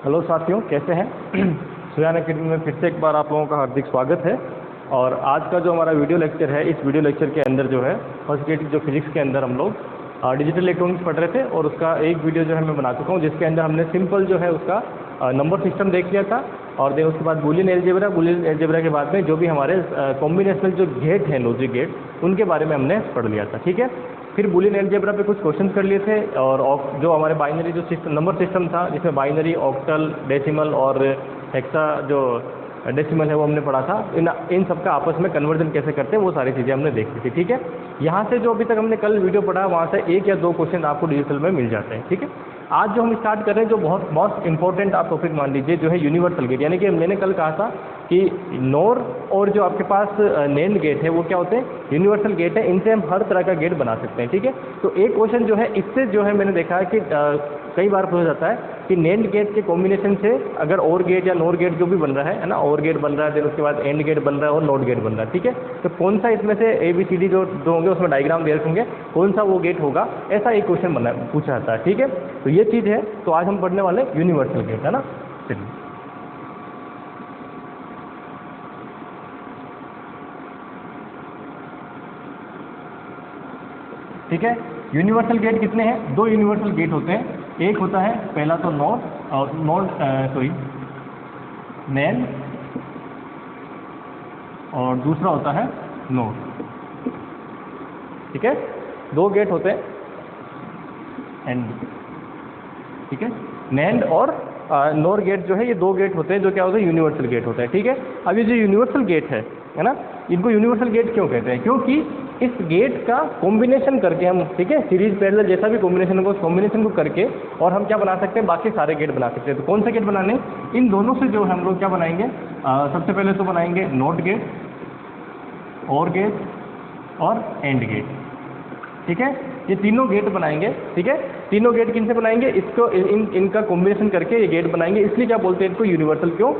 Hello साथियों, कैसे हैं? सुयान अकेडमी में फिर से एक बार आप लोगों का हार्दिक स्वागत है। और आज का जो हमारा वीडियो लेक्चर है, इस वीडियो लेक्चर के अंदर जो है फर्स्ट ग्रेड जो फिजिक्स के अंदर हम लोग डिजिटल इलेक्ट्रॉनिक्स पढ़ रहे थे, और उसका एक वीडियो जो है मैं बना चुका हूँ, जिसके अंदर हमने सिंपल जो है उसका नंबर सिस्टम देख लिया था। और देन उसके बाद बूलियन अलजेब्रा के बाद में जो भी हमारे कॉम्बिनेशनल जो गेट हैं, लॉजिक गेट, उनके बारे में हमने पढ़ लिया था। ठीक है, फिर बूलियन अलजेब्रा पे कुछ क्वेश्चंस कर लिए थे, और जो हमारे बाइनरी जो सिस्टम नंबर सिस्टम था, जिसमें बाइनरी, ऑक्टल, डेसिमल और हेक्सा जो डेसिमल है वो हमने पढ़ा था। इन सब का आपस में कन्वर्जन कैसे करते हैं वो सारी चीज़ें हमने देख ली थी। ठीक है, यहाँ से जो अभी तक हमने कल वीडियो पढ़ा, वहाँ से एक या दो क्वेश्चन आपको डिजिटल में मिल जाते हैं। ठीक है, आज जो हम स्टार्ट कर रहे हैं, जो बहुत मोस्ट इंपॉर्टेंट आप टॉपिक मान लीजिए, जो है यूनिवर्सल गेट। यानी कि मैंने कल कहा था कि नोर और जो आपके पास नेंड गेट है वो क्या होते हैं? यूनिवर्सल गेट है। इनसे हम हर तरह का गेट बना सकते हैं। ठीक है, तो एक क्वेश्चन जो है इससे जो है मैंने देखा है कि कई बार पूछा जाता है कि नेंड गेट के कॉम्बिनेशन से अगर और गेट या नोर गेट जो भी बन रहा है ना, और गेट बन रहा है, फिर उसके बाद एंड गेट बन रहा है और नोट गेट बन रहा है। ठीक है, तो कौन सा इसमें से ABCD जो होंगे उसमें डायग्राम दे रखेंगे, कौन सा वो गेट होगा, ऐसा एक क्वेश्चन पूछा जाता है। ठीक है, तो ये चीज़ है। तो आज हम पढ़ने वाले यूनिवर्सल गेट, है ना। चलिए, ठीक है। यूनिवर्सल गेट कितने हैं? दो यूनिवर्सल गेट होते हैं। एक होता है पहला तो नेंड, और दूसरा होता है नोट। ठीक है, दो गेट होते हैं एंड, ठीक है, नेंड और नोर गेट जो है, ये दो गेट होते हैं जो क्या होते हैं? यूनिवर्सल गेट होता है। ठीक है, अब ये जो यूनिवर्सल गेट है ना, इनको यूनिवर्सल गेट क्यों कहते हैं? क्योंकि इस गेट का कॉम्बिनेशन करके हम, ठीक है, सीरीज पैरेलल जैसा भी कॉम्बिनेशन होगा, उस कॉम्बिनेशन को करके और हम क्या बना सकते हैं? बाकी सारे गेट बना सकते हैं। तो कौन से गेट बनाने? इन दोनों से जो हम लोग क्या बनाएंगे? सबसे पहले तो बनाएंगे नोट गेट, और गेट और एंड गेट। ठीक है, ये तीनों गेट बनाएंगे। ठीक है, तीनों गेट किन से बनाएंगे? इसको इनका कॉम्बिनेशन करके ये गेट बनाएंगे। इसलिए क्या बोलते हैं इनको? यूनिवर्सल। क्यों?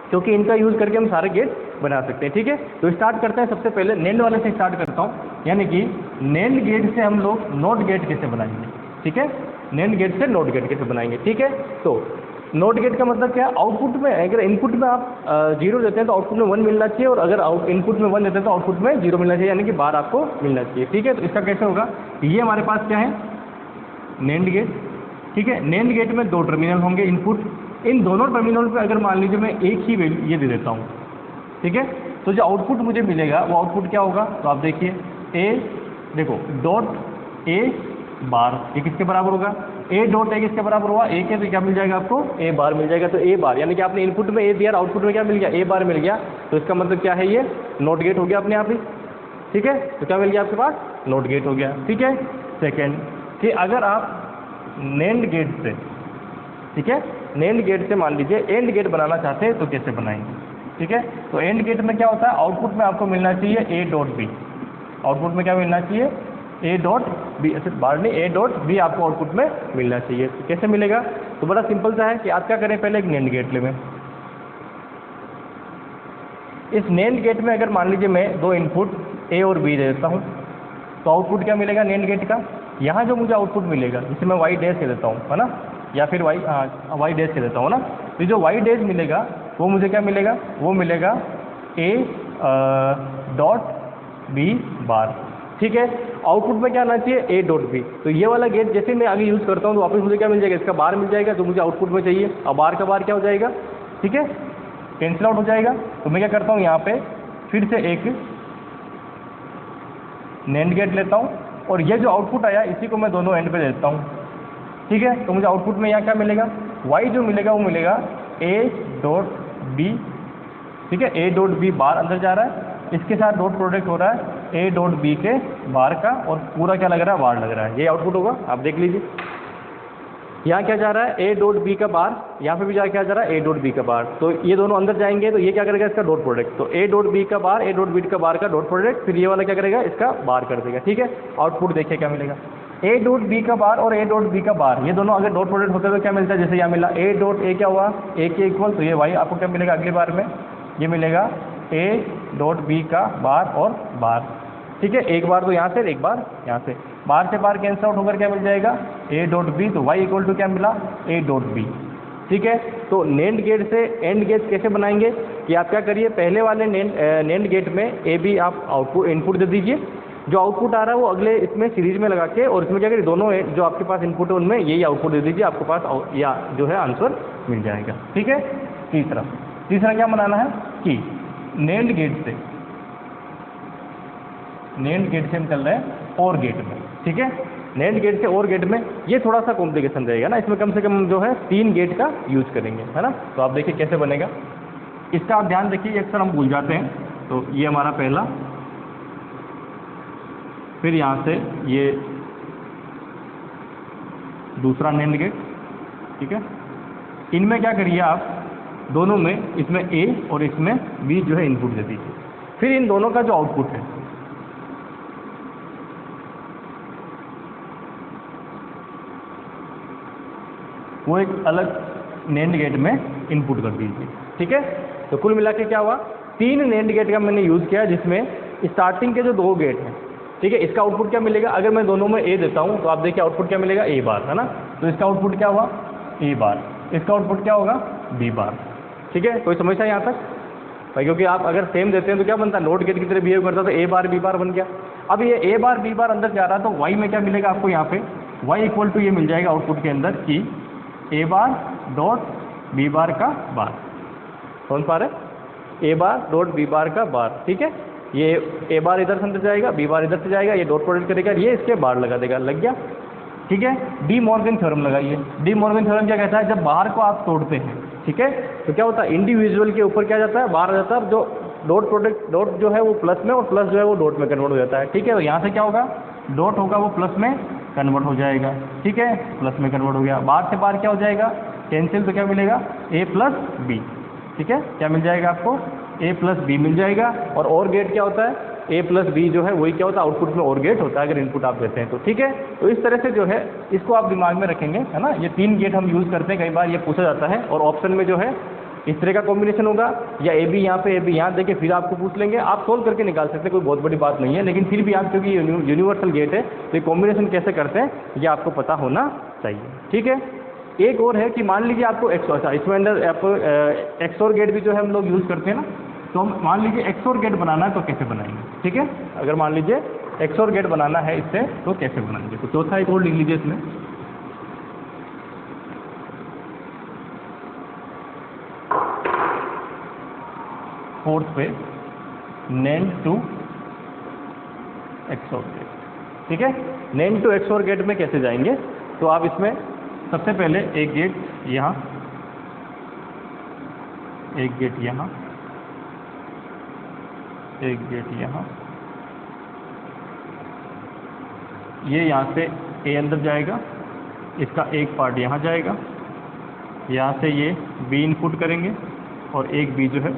क्योंकि इनका यूज़ करके हम सारे गेट बना सकते हैं। ठीक है, तो स्टार्ट करते हैं। सबसे पहले नेंड वाले से स्टार्ट करता हूँ, यानी कि नेंड गेट से हम लोग नोट गेट कैसे बनाएंगे। ठीक है, नेंड गेट से नोट गेट कैसे बनाएंगे। ठीक है, तो नोट गेट का मतलब क्या है? आउटपुट में, अगर इनपुट में आप 0 देते हैं तो आउटपुट में 1 मिलना चाहिए, और अगर इनपुट में 1 देते हैं तो आउटपुट में 0 मिलना चाहिए, यानी कि बार आपको मिलना चाहिए। ठीक है, तो इसका कैसे होगा? ये हमारे पास क्या है? NAND gate. ठीक है, नेंड गेट में दो टर्मिनल होंगे इनपुट। इन दोनों टर्मिनल पे अगर मान लीजिए मैं एक ही वैल्यू ये दे देता हूँ, ठीक है, तो जो आउटपुट मुझे मिलेगा वो आउटपुट क्या होगा? तो आप देखिए, देखो डॉट ए बार, ये किसके बराबर होगा? ए डॉट ए किसके बराबर होगा? ए के, तो क्या मिल जाएगा आपको? ए बार मिल जाएगा। तो ए बार, यानी कि आपने इनपुट में ए दिया, आउटपुट में क्या मिल गया? ए बार मिल गया। तो इसका मतलब क्या है? ये नोट गेट हो गया अपने आप ही। ठीक है, तो क्या मिल गया आपके पास? नोट गेट हो गया। ठीक है, सेकेंड, कि अगर आप नेंड गेट से, ठीक है, नेंड गेट से मान लीजिए एंड गेट बनाना चाहते हैं तो कैसे बनाएंगे। ठीक है, तो एंड गेट में क्या होता है? आउटपुट में आपको मिलना चाहिए ए डॉट बी। आउटपुट में क्या मिलना चाहिए? A dot B. ऐसे बार नहीं, ए डॉट बी आपको आउटपुट में मिलना चाहिए। तो कैसे मिलेगा? तो बड़ा सिंपल सा है कि आप क्या करें, पहले एक नेंड गेट लें। इस नेंड गेट में अगर मान लीजिए मैं दो इनपुट ए और बी दे देता हूँ, तो आउटपुट क्या मिलेगा नेंड गेट का? यहाँ जो मुझे आउटपुट मिलेगा, जिसे मैं वाई डैश कह देता हूँ, है ना, या फिर वाई डैश कह देता हूँ ना, तो जो वाई डैश मिलेगा वो मुझे क्या मिलेगा? वो मिलेगा ए डॉट बी बार। ठीक है, आउटपुट में क्या आना चाहिए? A dot B. तो ये वाला गेट जैसे मैं आगे यूज़ करता हूँ तो वापस मुझे क्या मिल जाएगा? इसका बार मिल जाएगा, जो मुझे आउटपुट में चाहिए। अब बार का बार क्या हो जाएगा? ठीक है, कैंसिल आउट हो जाएगा। तो मैं क्या करता हूँ, यहाँ पे फिर से एक नेंड गेट लेता हूँ, और ये जो आउटपुट आया इसी को मैं दोनों एंड पे देता हूँ। ठीक है, तो मुझे आउटपुट में यहाँ क्या मिलेगा? y जो मिलेगा वो मिलेगा a डॉट बी। ठीक है, a डॉट बी बार अंदर जा रहा है, इसके साथ डॉट प्रोडक्ट हो रहा है a डॉट बी के बार का, और पूरा क्या लग रहा है? बार लग रहा है। ये आउटपुट होगा, आप देख लीजिए। यहाँ क्या जा रहा है? a डॉट बी का बार, यहाँ पे भी क्या जा रहा है? a डॉट बी का बार। तो ये दोनों अंदर जाएंगे तो ये क्या करेगा? इसका डॉट प्रोडक्ट। तो a डॉट बी का बार, a डॉट बी का बार का डॉट प्रोडक्ट, फिर ये वाला क्या करेगा? इसका बार कर देगा। ठीक है, आउटपुट देखिए क्या मिलेगा? ए डॉट बी का बार और ए डॉट बी का बार, ये दोनों अगर डॉट प्रोडक्ट होते तो क्या मिलता है? जैसे यहाँ मिला ए डॉट ए, क्या हुआ? ए के इक्वल, तो ये वाई आपको क्या मिलेगा अगली बार में? ये मिलेगा ए डॉट बी का बार और बार। ठीक है, एक बार तो यहाँ से, एक बार यहाँ से, बार से बार कैंसिल आउट होकर क्या मिल जाएगा? A dot B. तो वाई इक्वल टू क्या मिला? A dot B. ठीक है। तो नेंड गेट से एंड गेट कैसे बनाएंगे कि आप क्या करिए, पहले वाले नेंड गेट में ए बी आप आउटपुट इनपुट दे दीजिए, जो आउटपुट आ रहा है वो अगले इसमें सीरीज में लगा के, और इसमें क्या करिए दोनों जो आपके पास इनपुट है उनमें यही आउटपुट दे दीजिए, आपके पास या जो है आंसर मिल जाएगा। ठीक है। तीसरा क्या बनाना है कि नेंड गेट से हम चल रहे हैं और गेट में। ठीक है। नेंड गेट से और गेट में ये थोड़ा सा कॉम्प्लिकेशन रहेगा ना, इसमें कम से कम जो है 3 गेट का यूज करेंगे, है ना। तो आप देखिए कैसे बनेगा, इसका आप ध्यान रखिए, अक्सर हम भूल जाते हैं। तो ये हमारा पहला, फिर यहाँ से ये दूसरा नेंड गेट। ठीक है। इनमें क्या करिए आप दोनों में, इसमें ए और इसमें बी जो है इनपुट दे दीजिए, फिर इन दोनों का जो आउटपुट है वो एक अलग नेंड गेट में इनपुट कर दीजिए। ठीक है। तो कुल मिला के क्या हुआ, 3 नेंड गेट का मैंने यूज़ किया, जिसमें स्टार्टिंग के जो 2 गेट हैं, ठीक है, इसका आउटपुट क्या मिलेगा, अगर मैं दोनों में ए देता हूं तो आप देखिए आउटपुट क्या मिलेगा, ए बार, है ना। तो इसका आउटपुट क्या हुआ, ए बार, इसका आउटपुट क्या होगा, बी बार। ठीक है। कोई समस्या यहाँ तक भाई, क्योंकि आप अगर सेम देते हैं तो क्या बनता है, नोट गेट की तरह बिहेव करता, तो ए बार बी बार बन गया। अब ये ए बार बी बार अंदर जा रहा है, तो वाई में क्या मिलेगा आपको, यहाँ पे वाई इक्वल टू ये मिल जाएगा आउटपुट के अंदर कि ए बार डॉट बी बार का बार। कौन सा है, ए बार डॉट बी बार का बार। ठीक है। ये ए बार इधर से अंदर जाएगा, बी बार इधर से जाएगा, ये डॉट प्रोडक्ट करेगा, ये इसके बार लगा देगा, लग गया। ठीक है। डी मॉर्गन थ्योरम लगाइए। डी मॉर्गन थ्योरम क्या कहता है, जब बाहर को आप तोड़ते हैं, ठीक है, तो क्या होता है, इंडिविजुअल के ऊपर क्या जाता है, बाहर आ जाता है, जो डॉट प्रोडक्ट, डॉट जो है वो प्लस में और प्लस जो है वो डॉट में कन्वर्ट हो जाता है। ठीक है। तो यहाँ से क्या होगा, डॉट होगा वो प्लस में कन्वर्ट हो जाएगा। ठीक है। प्लस में कन्वर्ट हो गया, बाहर से बाहर क्या हो जाएगा, कैंसिल, तो क्या मिलेगा, ए प्लस बी। ठीक है। क्या मिल जाएगा आपको, ए प्लस बी मिल जाएगा। और गेट क्या होता है, ए प्लस बी जो है वही क्या होता है, आउटपुट में और गेट होता है अगर इनपुट आप देते हैं तो। ठीक है। तो इस तरह से जो है इसको आप दिमाग में रखेंगे, है ना। ये 3 गेट हम यूज़ करते हैं, कई बार ये पूछा जाता है, और ऑप्शन में जो है इस तरह का कॉम्बिनेशन होगा, या ए बी यहाँ पे ए बी यहाँ देके फिर आपको पूछ लेंगे, आप सोल्व करके निकाल सकते हैं, कोई बहुत बड़ी बात नहीं है। लेकिन फिर भी आप, क्योंकि यूनिवर्सल गेट है, तो ये कॉम्बिनेशन कैसे करते हैं ये आपको पता होना चाहिए। ठीक है। एक और है कि मान लीजिए आपको इसमें अंदर आप एक्सओर गेट भी जो है हम लोग यूज़ करते हैं ना, तो हम मान लीजिए एक्सओर गेट बनाना है तो कैसे बनाएंगे। ठीक है। अगर मान लीजिए एक्सओर गेट बनाना है इससे तो कैसे बनाएंगे, तो चौथा एक और लिख लीजिए इसमें, फोर्थ पे नेंड टू एक्सओर गेट। ठीक है। नेंड टू एक्सओर गेट में कैसे जाएंगे, तो आप इसमें सबसे पहले एक गेट यहाँ, एक गेट यहाँ, एक गेट यहाँ, ये यहाँ से ए अंदर जाएगा, इसका एक पार्ट यहाँ जाएगा, यहाँ से ये बी इनपुट करेंगे और एक बी जो है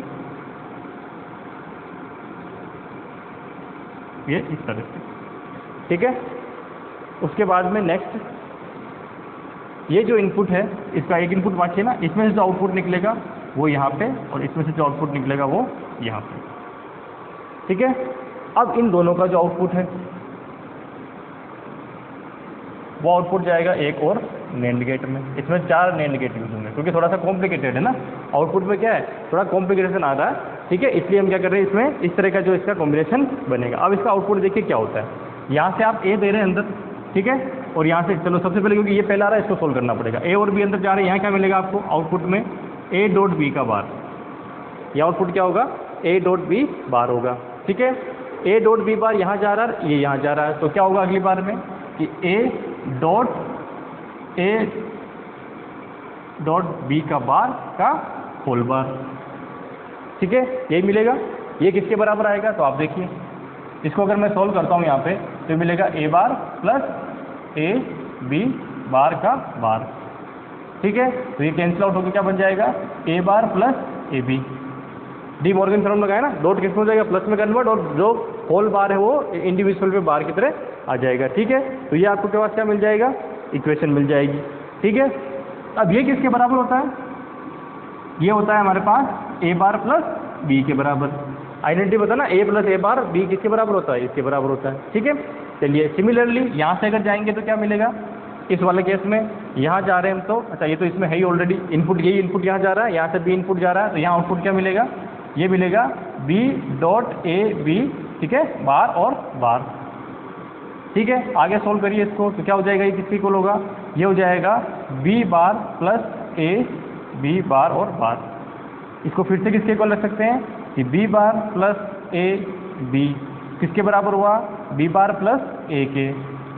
ये इस तरह से। ठीक है। उसके बाद में नेक्स्ट ये जो इनपुट है, इसका एक इनपुट बाकी ना, इसमें से जो आउटपुट निकलेगा वो यहाँ पे, और इसमें से जो आउटपुट निकलेगा वो यहाँ पे। ठीक है। अब इन दोनों का जो आउटपुट है वो आउटपुट जाएगा एक और नेंड गेट में। इसमें 4 नेंड गेट यूज होंगे, क्योंकि थोड़ा सा कॉम्प्लिकेटेड है ना, आउटपुट में क्या है, थोड़ा कॉम्प्लिकेशन आ रहा है। ठीक है। इसलिए हम क्या कर रहे हैं, इसमें इस तरह का जो इसका कॉम्बिनेशन बनेगा। अब इसका आउटपुट देखिए क्या होता है, यहाँ से आप ए दे रहे हैं अंदर, ठीक है, और यहाँ से चलो सबसे पहले, क्योंकि ये पहला आ रहा है इसको सोल्व करना पड़ेगा, ए और बी अंदर जा रहे हैं, यहाँ क्या मिलेगा आपको आउटपुट में, ए डॉट बी का बार, ये आउटपुट क्या होगा, ए डॉट बी बार होगा। ठीक है। ए डॉट बी बार यहाँ जा रहा है, ये यहाँ जा रहा है, तो क्या होगा अगली बार में कि ए डॉट बी का बार का होल बार। ठीक है। यही मिलेगा। ये किसके बराबर आएगा, तो आप देखिए इसको अगर मैं सॉल्व करता हूँ यहाँ पे, तो मिलेगा A bar plus A B बार का बार। ठीक है। तो ये कैंसिल आउट होकर क्या बन जाएगा, A bar plus A B. De Morgan theorem लगाया ना, डॉट किस में हो जाएगा, प्लस में कन्वर्ट, और जो होल बार है वो इंडिविजुअल पे बार की तरह आ जाएगा। ठीक है। तो ये आपको के पास क्या मिल जाएगा, इक्वेशन मिल जाएगी। ठीक है। अब ये किसके बराबर होता है, ये होता है हमारे पास ए बार प्लस बी के बराबर। आइडेंटिटी बता ना, ए प्लस ए बार बी किसके बराबर होता है, इसके बराबर होता है। ठीक है। चलिए सिमिलरली यहाँ से अगर जाएंगे तो क्या मिलेगा, इस वाले केस में यहाँ जा रहे हैं हम तो, अच्छा ये तो इसमें है ही ऑलरेडी इनपुट, यही इनपुट यहाँ जा रहा है, यहाँ से बी इनपुट जा रहा है, तो यहाँ आउटपुट क्या मिलेगा, ये मिलेगा बी डॉट ए बी, ठीक है, बार और बार। ठीक है, आगे सोल्व करिए इसको, तो क्या हो जाएगा, ये किसके इक्वल होगा, ये हो जाएगा B bar plus A B bar और बार। इसको फिर से किसके इक्वल रख सकते हैं कि B bar plus A B किसके बराबर हुआ, बी बार प्लस ए के,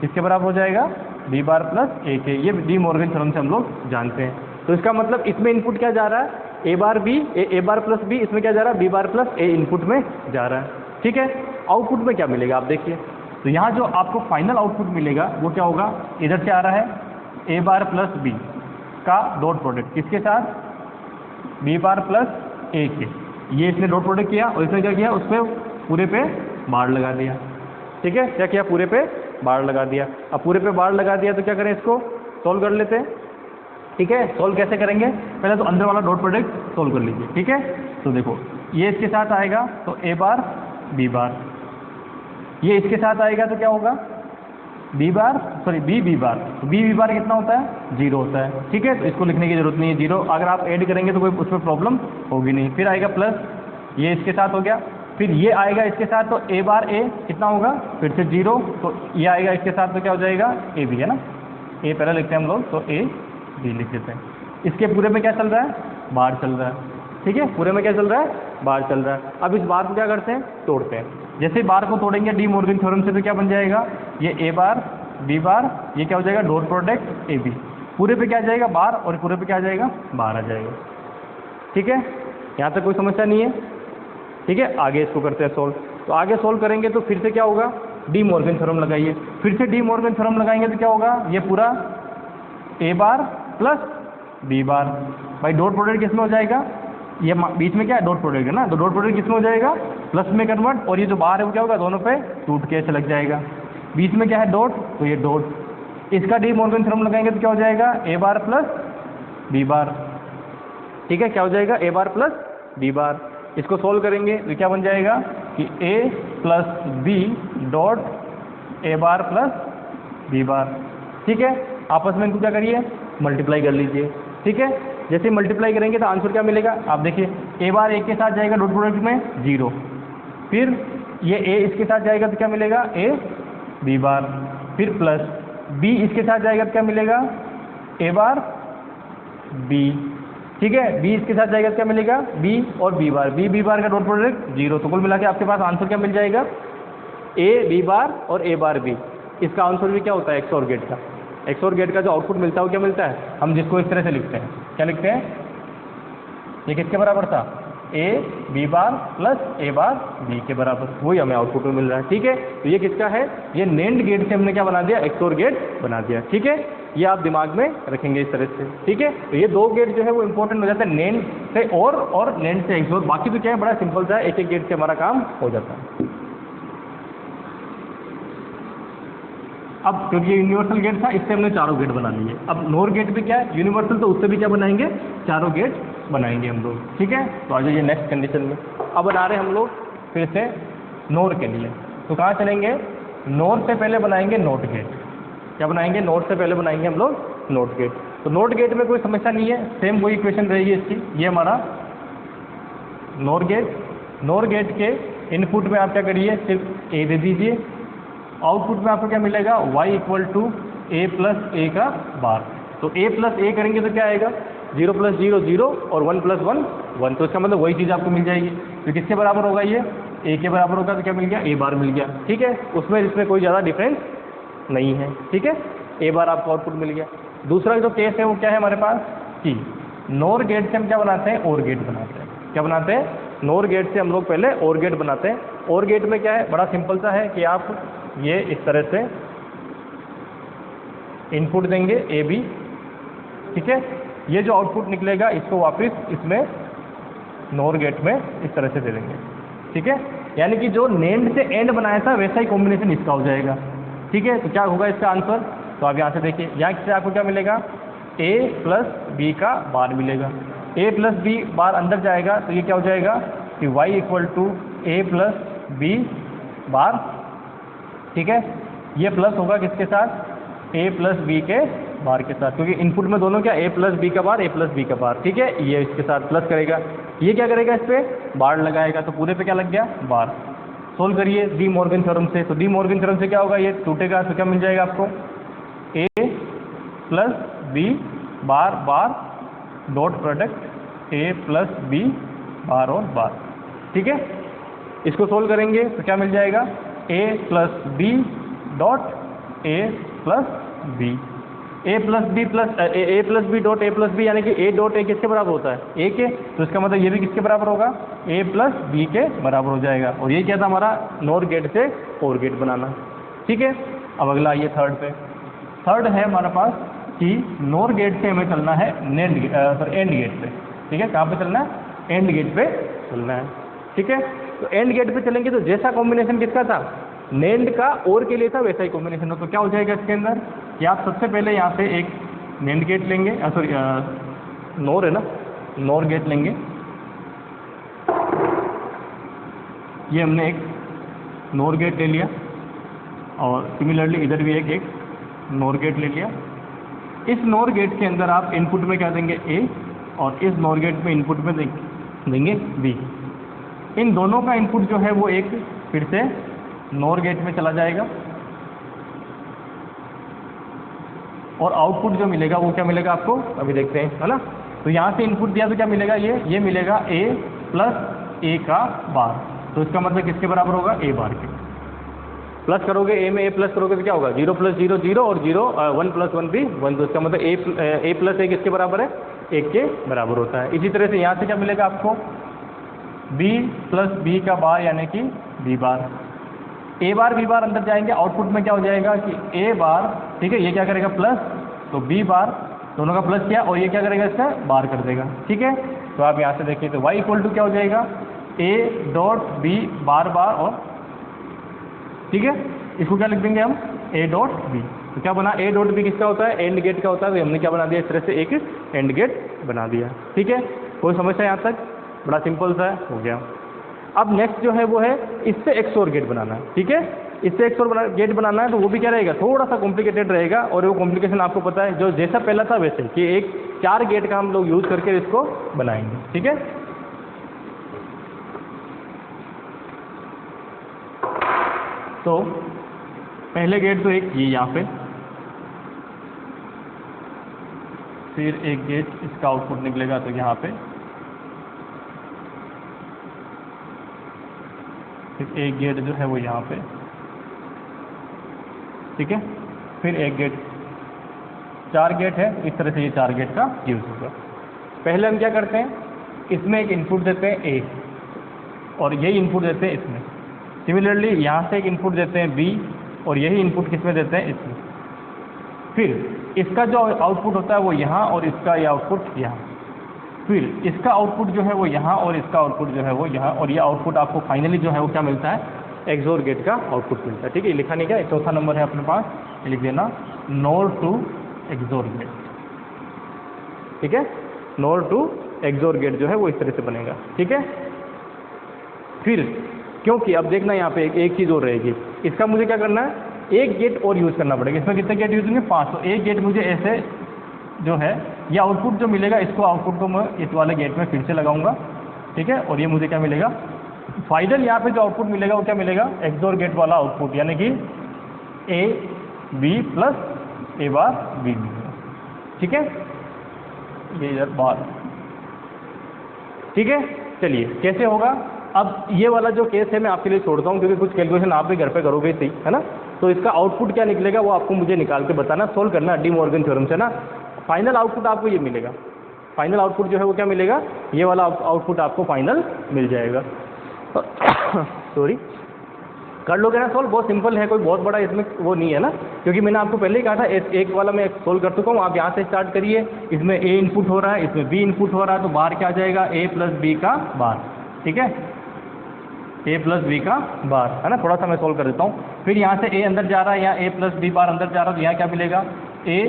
किसके बराबर हो जाएगा, बी बार प्लस ए के। ये डी मॉर्गन थ्योरम से हम लोग जानते हैं। तो इसका मतलब इसमें इनपुट क्या जा रहा है, ए बार बी, ए बार प्लस बी, इसमें क्या जा रहा है, बी बार प्लस ए इनपुट में जा रहा है। ठीक है, आउटपुट में क्या मिलेगा आप देखिए, तो यहाँ जो आपको फाइनल आउटपुट मिलेगा वो क्या होगा, इधर से आ रहा है ए बार प्लस बी का डॉट प्रोडक्ट किसके साथ, बी बार प्लस ए के, ये इसने डॉट प्रोडक्ट किया और इसने क्या किया, उस पर पूरे पे बार लगा दिया। ठीक है, क्या किया, पूरे पे बार लगा दिया। अब पूरे पे बार लगा दिया तो क्या करें, इसको सोल्व कर लेते हैं। ठीक है, सोल्व कैसे करेंगे, पहले तो अंदर वाला डॉट प्रोडक्ट सोल्व कर लीजिए। ठीक है, तो देखो ये इसके साथ आएगा तो ए बार बी बार, ये इसके साथ आएगा तो क्या होगा, B bar sorry B bar, तो बी बार कितना होता है, 0 होता है। ठीक है, तो इसको लिखने की जरूरत नहीं है, 0 अगर आप ऐड करेंगे तो कोई उसमें प्रॉब्लम होगी नहीं। फिर आएगा प्लस, ये इसके साथ हो गया, फिर ये आएगा इसके साथ तो ए बार ए कितना होगा, फिर से 0, तो ये आएगा इसके साथ तो क्या हो जाएगा, ए बी, है ना, ए पहले लिखते हैं हम लोग, तो ए बी लिख देते हैं। इसके पूरे में क्या चल रहा है, बार चल रहा है। ठीक है, पूरे में क्या चल रहा है, बार चल रहा है। अब इस बार को क्या करते हैं, तोड़ते हैं। जैसे बार को तोड़ेंगे डी मॉर्गन थ्योरम से तो क्या बन जाएगा, ये ए बार बी बार, ये क्या हो जाएगा, डॉट प्रोडक्ट ए बी, पूरे पे क्या आ जाएगा, बार, और पूरे पे क्या आ जाएगा, बार आ जाएगा। ठीक है, यहाँ तक कोई समस्या नहीं है। ठीक है, आगे इसको करते हैं सोल्व। तो आगे सोल्व करेंगे तो फिर से क्या होगा, डी मॉर्गन थ्योरम लगाइए, फिर से डी मॉर्गन थ्योरम लगाएंगे तो क्या होगा, ये पूरा ए बार प्लस बी बार, भाई डॉट प्रोडक्ट किस में हो जाएगा, ये बीच में क्या है, डॉट प्रोडक्ट है ना, तो डॉट प्रोडक्ट किस में हो जाएगा, प्लस में कन्वर्ट, और ये जो बार है वो क्या होगा, दोनों पे टूट के ऐसे लग जाएगा। बीच में क्या है, डॉट, तो ये डॉट, इसका डी मॉर्गन थ्योरम लगाएंगे तो क्या हो जाएगा, A bar plus B bar. ठीक है, क्या हो जाएगा, ए बार प्लस बी बार। इसको सोल्व करेंगे तो क्या बन जाएगा कि A plus B dot A bar plus B bar. ठीक है, आपस में इनको क्या करिए, मल्टीप्लाई कर लीजिए। ठीक है, जैसे मल्टीप्लाई करेंगे तो आंसर क्या मिलेगा, आप देखिए ए बार एक के साथ जाएगा डॉट प्रोडक्ट में 0, फिर ये ए इसके साथ जाएगा तो क्या मिलेगा, ए बी बार, फिर प्लस बी इसके साथ जाएगा तो क्या मिलेगा, ए बार बी। ठीक है, बी इसके साथ जाएगा तो क्या मिलेगा, बी और बी बार का डॉट प्रोडक्ट 0, तो कुल मिला के आपके पास आंसर क्या मिल जाएगा, ए बी बार और ए बार बी। इसका आंसर भी क्या होता है, एक्स और गेट का, एक्स और गेट का जो आउटपुट मिलता है वो क्या मिलता है, हम जिसको इस तरह से लिखते हैं, क्या लिखते हैं, ये किसके बराबर था, A B bar plus A bar B के बराबर, वही हमें आउटपुट में मिल रहा है। ठीक है, तो ये किसका है, ये नेंड गेट से हमने क्या बना दिया, एक्स और गेट बना दिया। ठीक है, ये आप दिमाग में रखेंगे इस तरह से। ठीक है, तो ये 2 गेट जो है वो इंपॉर्टेंट हो जाता है, नेंड से और नेंड से एक्स और, बाकी तो क्या है बड़ा सिंपल सा है, एक एक गेट से हमारा काम हो जाता है। अब क्योंकि ये यूनिवर्सल गेट था इससे हमने चारों गेट बना लिए। अब नोर गेट भी क्या है, यूनिवर्सल, तो उससे भी क्या बनाएंगे, चारों गेट बनाएंगे हम लोग। ठीक है, तो आ जाइए नेक्स्ट कंडीशन में। अब बना रहे हम लोग फिर से नोर के लिए, तो कहाँ चलेंगे, नोर से पहले बनाएंगे नोट गेट। क्या बनाएंगे, नोट से पहले बनाएंगे हम लोग नोट गेट। तो नोट गेट में कोई समस्या नहीं है, सेम वही इक्वेशन रहेगी इसकी। ये हमारा नोर गेट, नोर गेट के इनपुट में आप क्या करिए, सिर्फ ए दे दीजिए, आउटपुट में आपको क्या मिलेगा, y equal to A plus A का बार। तो a प्लस ए करेंगे तो क्या आएगा, 0 प्लस 0 0 और 1 प्लस 1 1, तो इसका मतलब वही चीज़ आपको मिल जाएगी। तो किसके बराबर होगा, ये a के बराबर होगा, तो क्या मिल गया, a बार मिल गया। ठीक है, उसमें इसमें कोई ज़्यादा डिफरेंस नहीं है। ठीक है, a बार आपको आउटपुट मिल गया। दूसरा जो केस है वो क्या है हमारे पास, कि नोर गेट से हम क्या बनाते हैं, और गेट बनाते हैं। क्या बनाते हैं, नोर गेट से हम लोग पहले और गेट बनाते हैं। और गेट में क्या है, बड़ा सिंपल सा है कि आप ये इस तरह से इनपुट देंगे ए बी। ठीक है, ये जो आउटपुट निकलेगा इसको वापस इसमें नोर गेट में इस तरह से दे देंगे। ठीक है, यानी कि जो नेंड से एंड बनाया था वैसा ही कॉम्बिनेशन इसका हो जाएगा। ठीक है, तो क्या होगा इसका आंसर, तो आप यहाँ से देखिए, यहाँ से आपको क्या मिलेगा, ए प्लस बी का बार मिलेगा। ए प्लस बी बार अंदर जाएगा तो ये क्या हो जाएगा कि y equal to A plus B bar. ठीक है, ये प्लस होगा किसके साथ, ए प्लस बी के बार के साथ, क्योंकि इनपुट में दोनों क्या ए प्लस बी का बार, ए प्लस बी का बार, ठीक है। ये इसके साथ प्लस करेगा, ये क्या करेगा, इस पर बार लगाएगा, तो पूरे पे क्या लग गया, बार। सोल्व करिए डी मॉर्गन थ्योरम से, तो डी मॉर्गन थ्योरम से क्या होगा, ये टूटेगा तो क्या मिल जाएगा आपको, A plus B bar bar dot product A plus B bar और बार, ठीक है। इसको सोल्व करेंगे तो क्या मिल जाएगा, A plus B dot A plus B, A plus B dot A plus B, यानी कि ए डॉट ए किसके बराबर होता है, ए के, तो इसका मतलब ये भी किसके बराबर होगा, ए प्लस बी के बराबर हो जाएगा। और ये क्या था हमारा, नॉर गेट से और गेट बनाना, ठीक है। अब अगला आइए थर्ड पे। थर्ड है हमारे पास कि नॉर गेट से हमें चलना है एंड गेट पे, ठीक है। कहाँ पे चलना है, एंड गेट पे चलना है, ठीक है। तो एंड गेट पे चलेंगे तो जैसा कॉम्बिनेशन किसका था, नेंड का और के लिए था, वैसा ही कॉम्बिनेशन हो। तो क्या हो जाएगा इसके अंदर कि आप सबसे पहले यहाँ से एक नेंड गेट लेंगे, सॉरी नोर है ना, नोर गेट लेंगे। ये हमने एक नोर गेट ले लिया और सिमिलरली इधर भी एक नोर गेट ले लिया। इस नोर गेट के अंदर आप इनपुट में क्या देंगे, ए, और इस नोर गेट में इनपुट में देंगे बी। इन दोनों का इनपुट जो है वो एक फिर से नोर गेट में चला जाएगा और आउटपुट जो मिलेगा वो क्या मिलेगा आपको, अभी देखते हैं, है ना। तो यहाँ से इनपुट दिया तो क्या मिलेगा, ये मिलेगा ए प्लस ए का बार, तो इसका मतलब किसके बराबर होगा, ए बार के। प्लस करोगे ए में ए प्लस करोगे तो क्या होगा, 0 प्लस 0 0 और 1 प्लस 1 भी 1, तो इसका मतलब ए प्लस ए किसके बराबर है, 1 के बराबर होता है। इसी तरह से यहाँ से क्या मिलेगा आपको, बी प्लस बी का बार यानी कि बी बार, ए बार बी बार अंदर जाएंगे, आउटपुट में क्या हो जाएगा कि ए बार, ठीक है। ये क्या करेगा प्लस, तो बी बार, दोनों का प्लस किया और ये क्या करेगा, इसका बार कर देगा, ठीक है। तो आप यहाँ से देखिए तो y इक्वल टू क्या हो जाएगा, ए डॉट बी बार बार और, ठीक है। इसको क्या लिख देंगे हम, ए डॉट बी। तो क्या बना, ए डॉट बी किसका होता है, एंड गेट का होता है। तो हमने क्या बना दिया, इस तरह से एक एंड गेट बना दिया, ठीक है। कोई समस्या यहाँ तक, बड़ा सिंपल सा हो गया। अब नेक्स्ट जो है वो है इससे एक्स और गेट बनाना है, ठीक है। इससे एक्स और गेट बनाना है तो वो भी क्या रहेगा, थोड़ा सा कॉम्प्लिकेटेड रहेगा। और वो कॉम्प्लिकेशन आपको पता है, जो जैसा पहला था वैसे कि एक 4 गेट का हम लोग यूज़ करके इसको बनाएंगे, ठीक है। तो पहले गेट तो एक ये यहाँ पे, फिर एक गेट इसका आउटपुट निकलेगा तो यहाँ पे, फिर एक गेट जो है वो यहाँ पे, ठीक है। फिर एक गेट, 4 गेट है, इस तरह से ये 4 गेट का यूज़ होगा। पहले हम क्या करते हैं, इसमें एक इनपुट देते हैं ए और यही इनपुट देते हैं इसमें। सिमिलरली यहाँ से एक इनपुट देते हैं बी और यही इनपुट किसमें देते हैं, इसमें। फिर इसका जो आउटपुट होता है वो यहाँ और इसका ये आउटपुट यहाँ। फिर इसका आउटपुट जो है वो यहाँ और इसका आउटपुट जो है वो यहाँ, और ये आउटपुट आपको फाइनली जो है वो क्या मिलता है, एक्सोर गेट का आउटपुट मिलता है, ठीक है। ये लिखा नहीं क्या, चौथा नंबर है अपने पास, ये लिख देना, नोर टू एक्सोर गेट, ठीक है। नोर टू एक्सोर गेट जो है वो इस तरह से बनेगा, ठीक है। फिर क्योंकि अब देखना यहाँ पे एक चीज़ और रहेगी, इसका मुझे क्या करना है, एक गेट और यूज़ करना पड़ेगा। इसमें कितने गेट यूज़ होंगे, 5। तो एक गेट मुझे ऐसे जो है ये आउटपुट जो मिलेगा, इसको आउटपुट को मैं इस वाले गेट में फिर से लगाऊंगा, ठीक है। और ये मुझे क्या मिलेगा, फाइनल यहाँ पे जो आउटपुट मिलेगा वो क्या मिलेगा, एक्सोर गेट वाला आउटपुट, यानी कि A B plus A bar B, ठीक है। ये इधर बार, ठीक है। चलिए कैसे होगा, अब ये वाला जो केस है मैं आपके लिए छोड़ता हूँ, क्योंकि कुछ कैलकुलेशन आप भी घर पे करोगे सही, है ना। तो इसका आउटपुट क्या निकलेगा वो आपको मुझे निकाल के बताना, सोल्व करना डी मॉर्गन थ्योरम से ना। फाइनल आउटपुट आपको ये मिलेगा, फाइनल आउटपुट जो है वो क्या मिलेगा, ये वाला आउटपुट आपको फाइनल मिल जाएगा। सॉरी, कर लोगे ना सोल्व, बहुत सिंपल है, कोई बहुत बड़ा इसमें वो नहीं है ना, क्योंकि मैंने आपको पहले ही कहा था एक वाला मैं सोल्व कर चुका हूँ। आप यहाँ से स्टार्ट करिए, इसमें ए इनपुट हो रहा है, इसमें बी इनपुट हो रहा है, तो बाहर क्या आ जाएगा, ए प्लस बी का बार, ठीक है। ए प्लस बी का बार, है ना। थोड़ा सा मैं सोल्व कर देता हूँ। फिर यहाँ से ए अंदर जा रहा है, यहाँ ए प्लस बी बार अंदर जा रहा है, तो यहाँ क्या मिलेगा, ए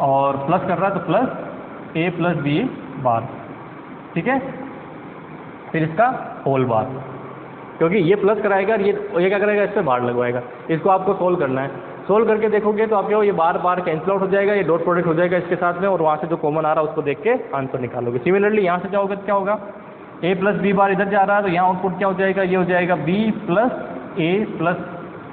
और प्लस कर रहा है तो प्लस ए प्लस बी बार, ठीक है। फिर इसका होल बार, क्योंकि ये प्लस कराएगा, ये क्या करेगा, इस पर बार लगवाएगा। इसको आपको सोल्व करना है। सोल्व करके देखोगे तो आपके ये बार बार कैंसिल आउट हो जाएगा, ये डॉट प्रोडक्ट हो जाएगा इसके साथ में, और वहाँ से जो कॉमन आ रहा है उसको देख के आंसर निकालोगे। सिमिलरली यहाँ से जाओगे तो क्या होगा, a प्लस बी बार इधर जा रहा है तो यहाँ आउटपुट क्या हो जाएगा, ये हो जाएगा b plus a plus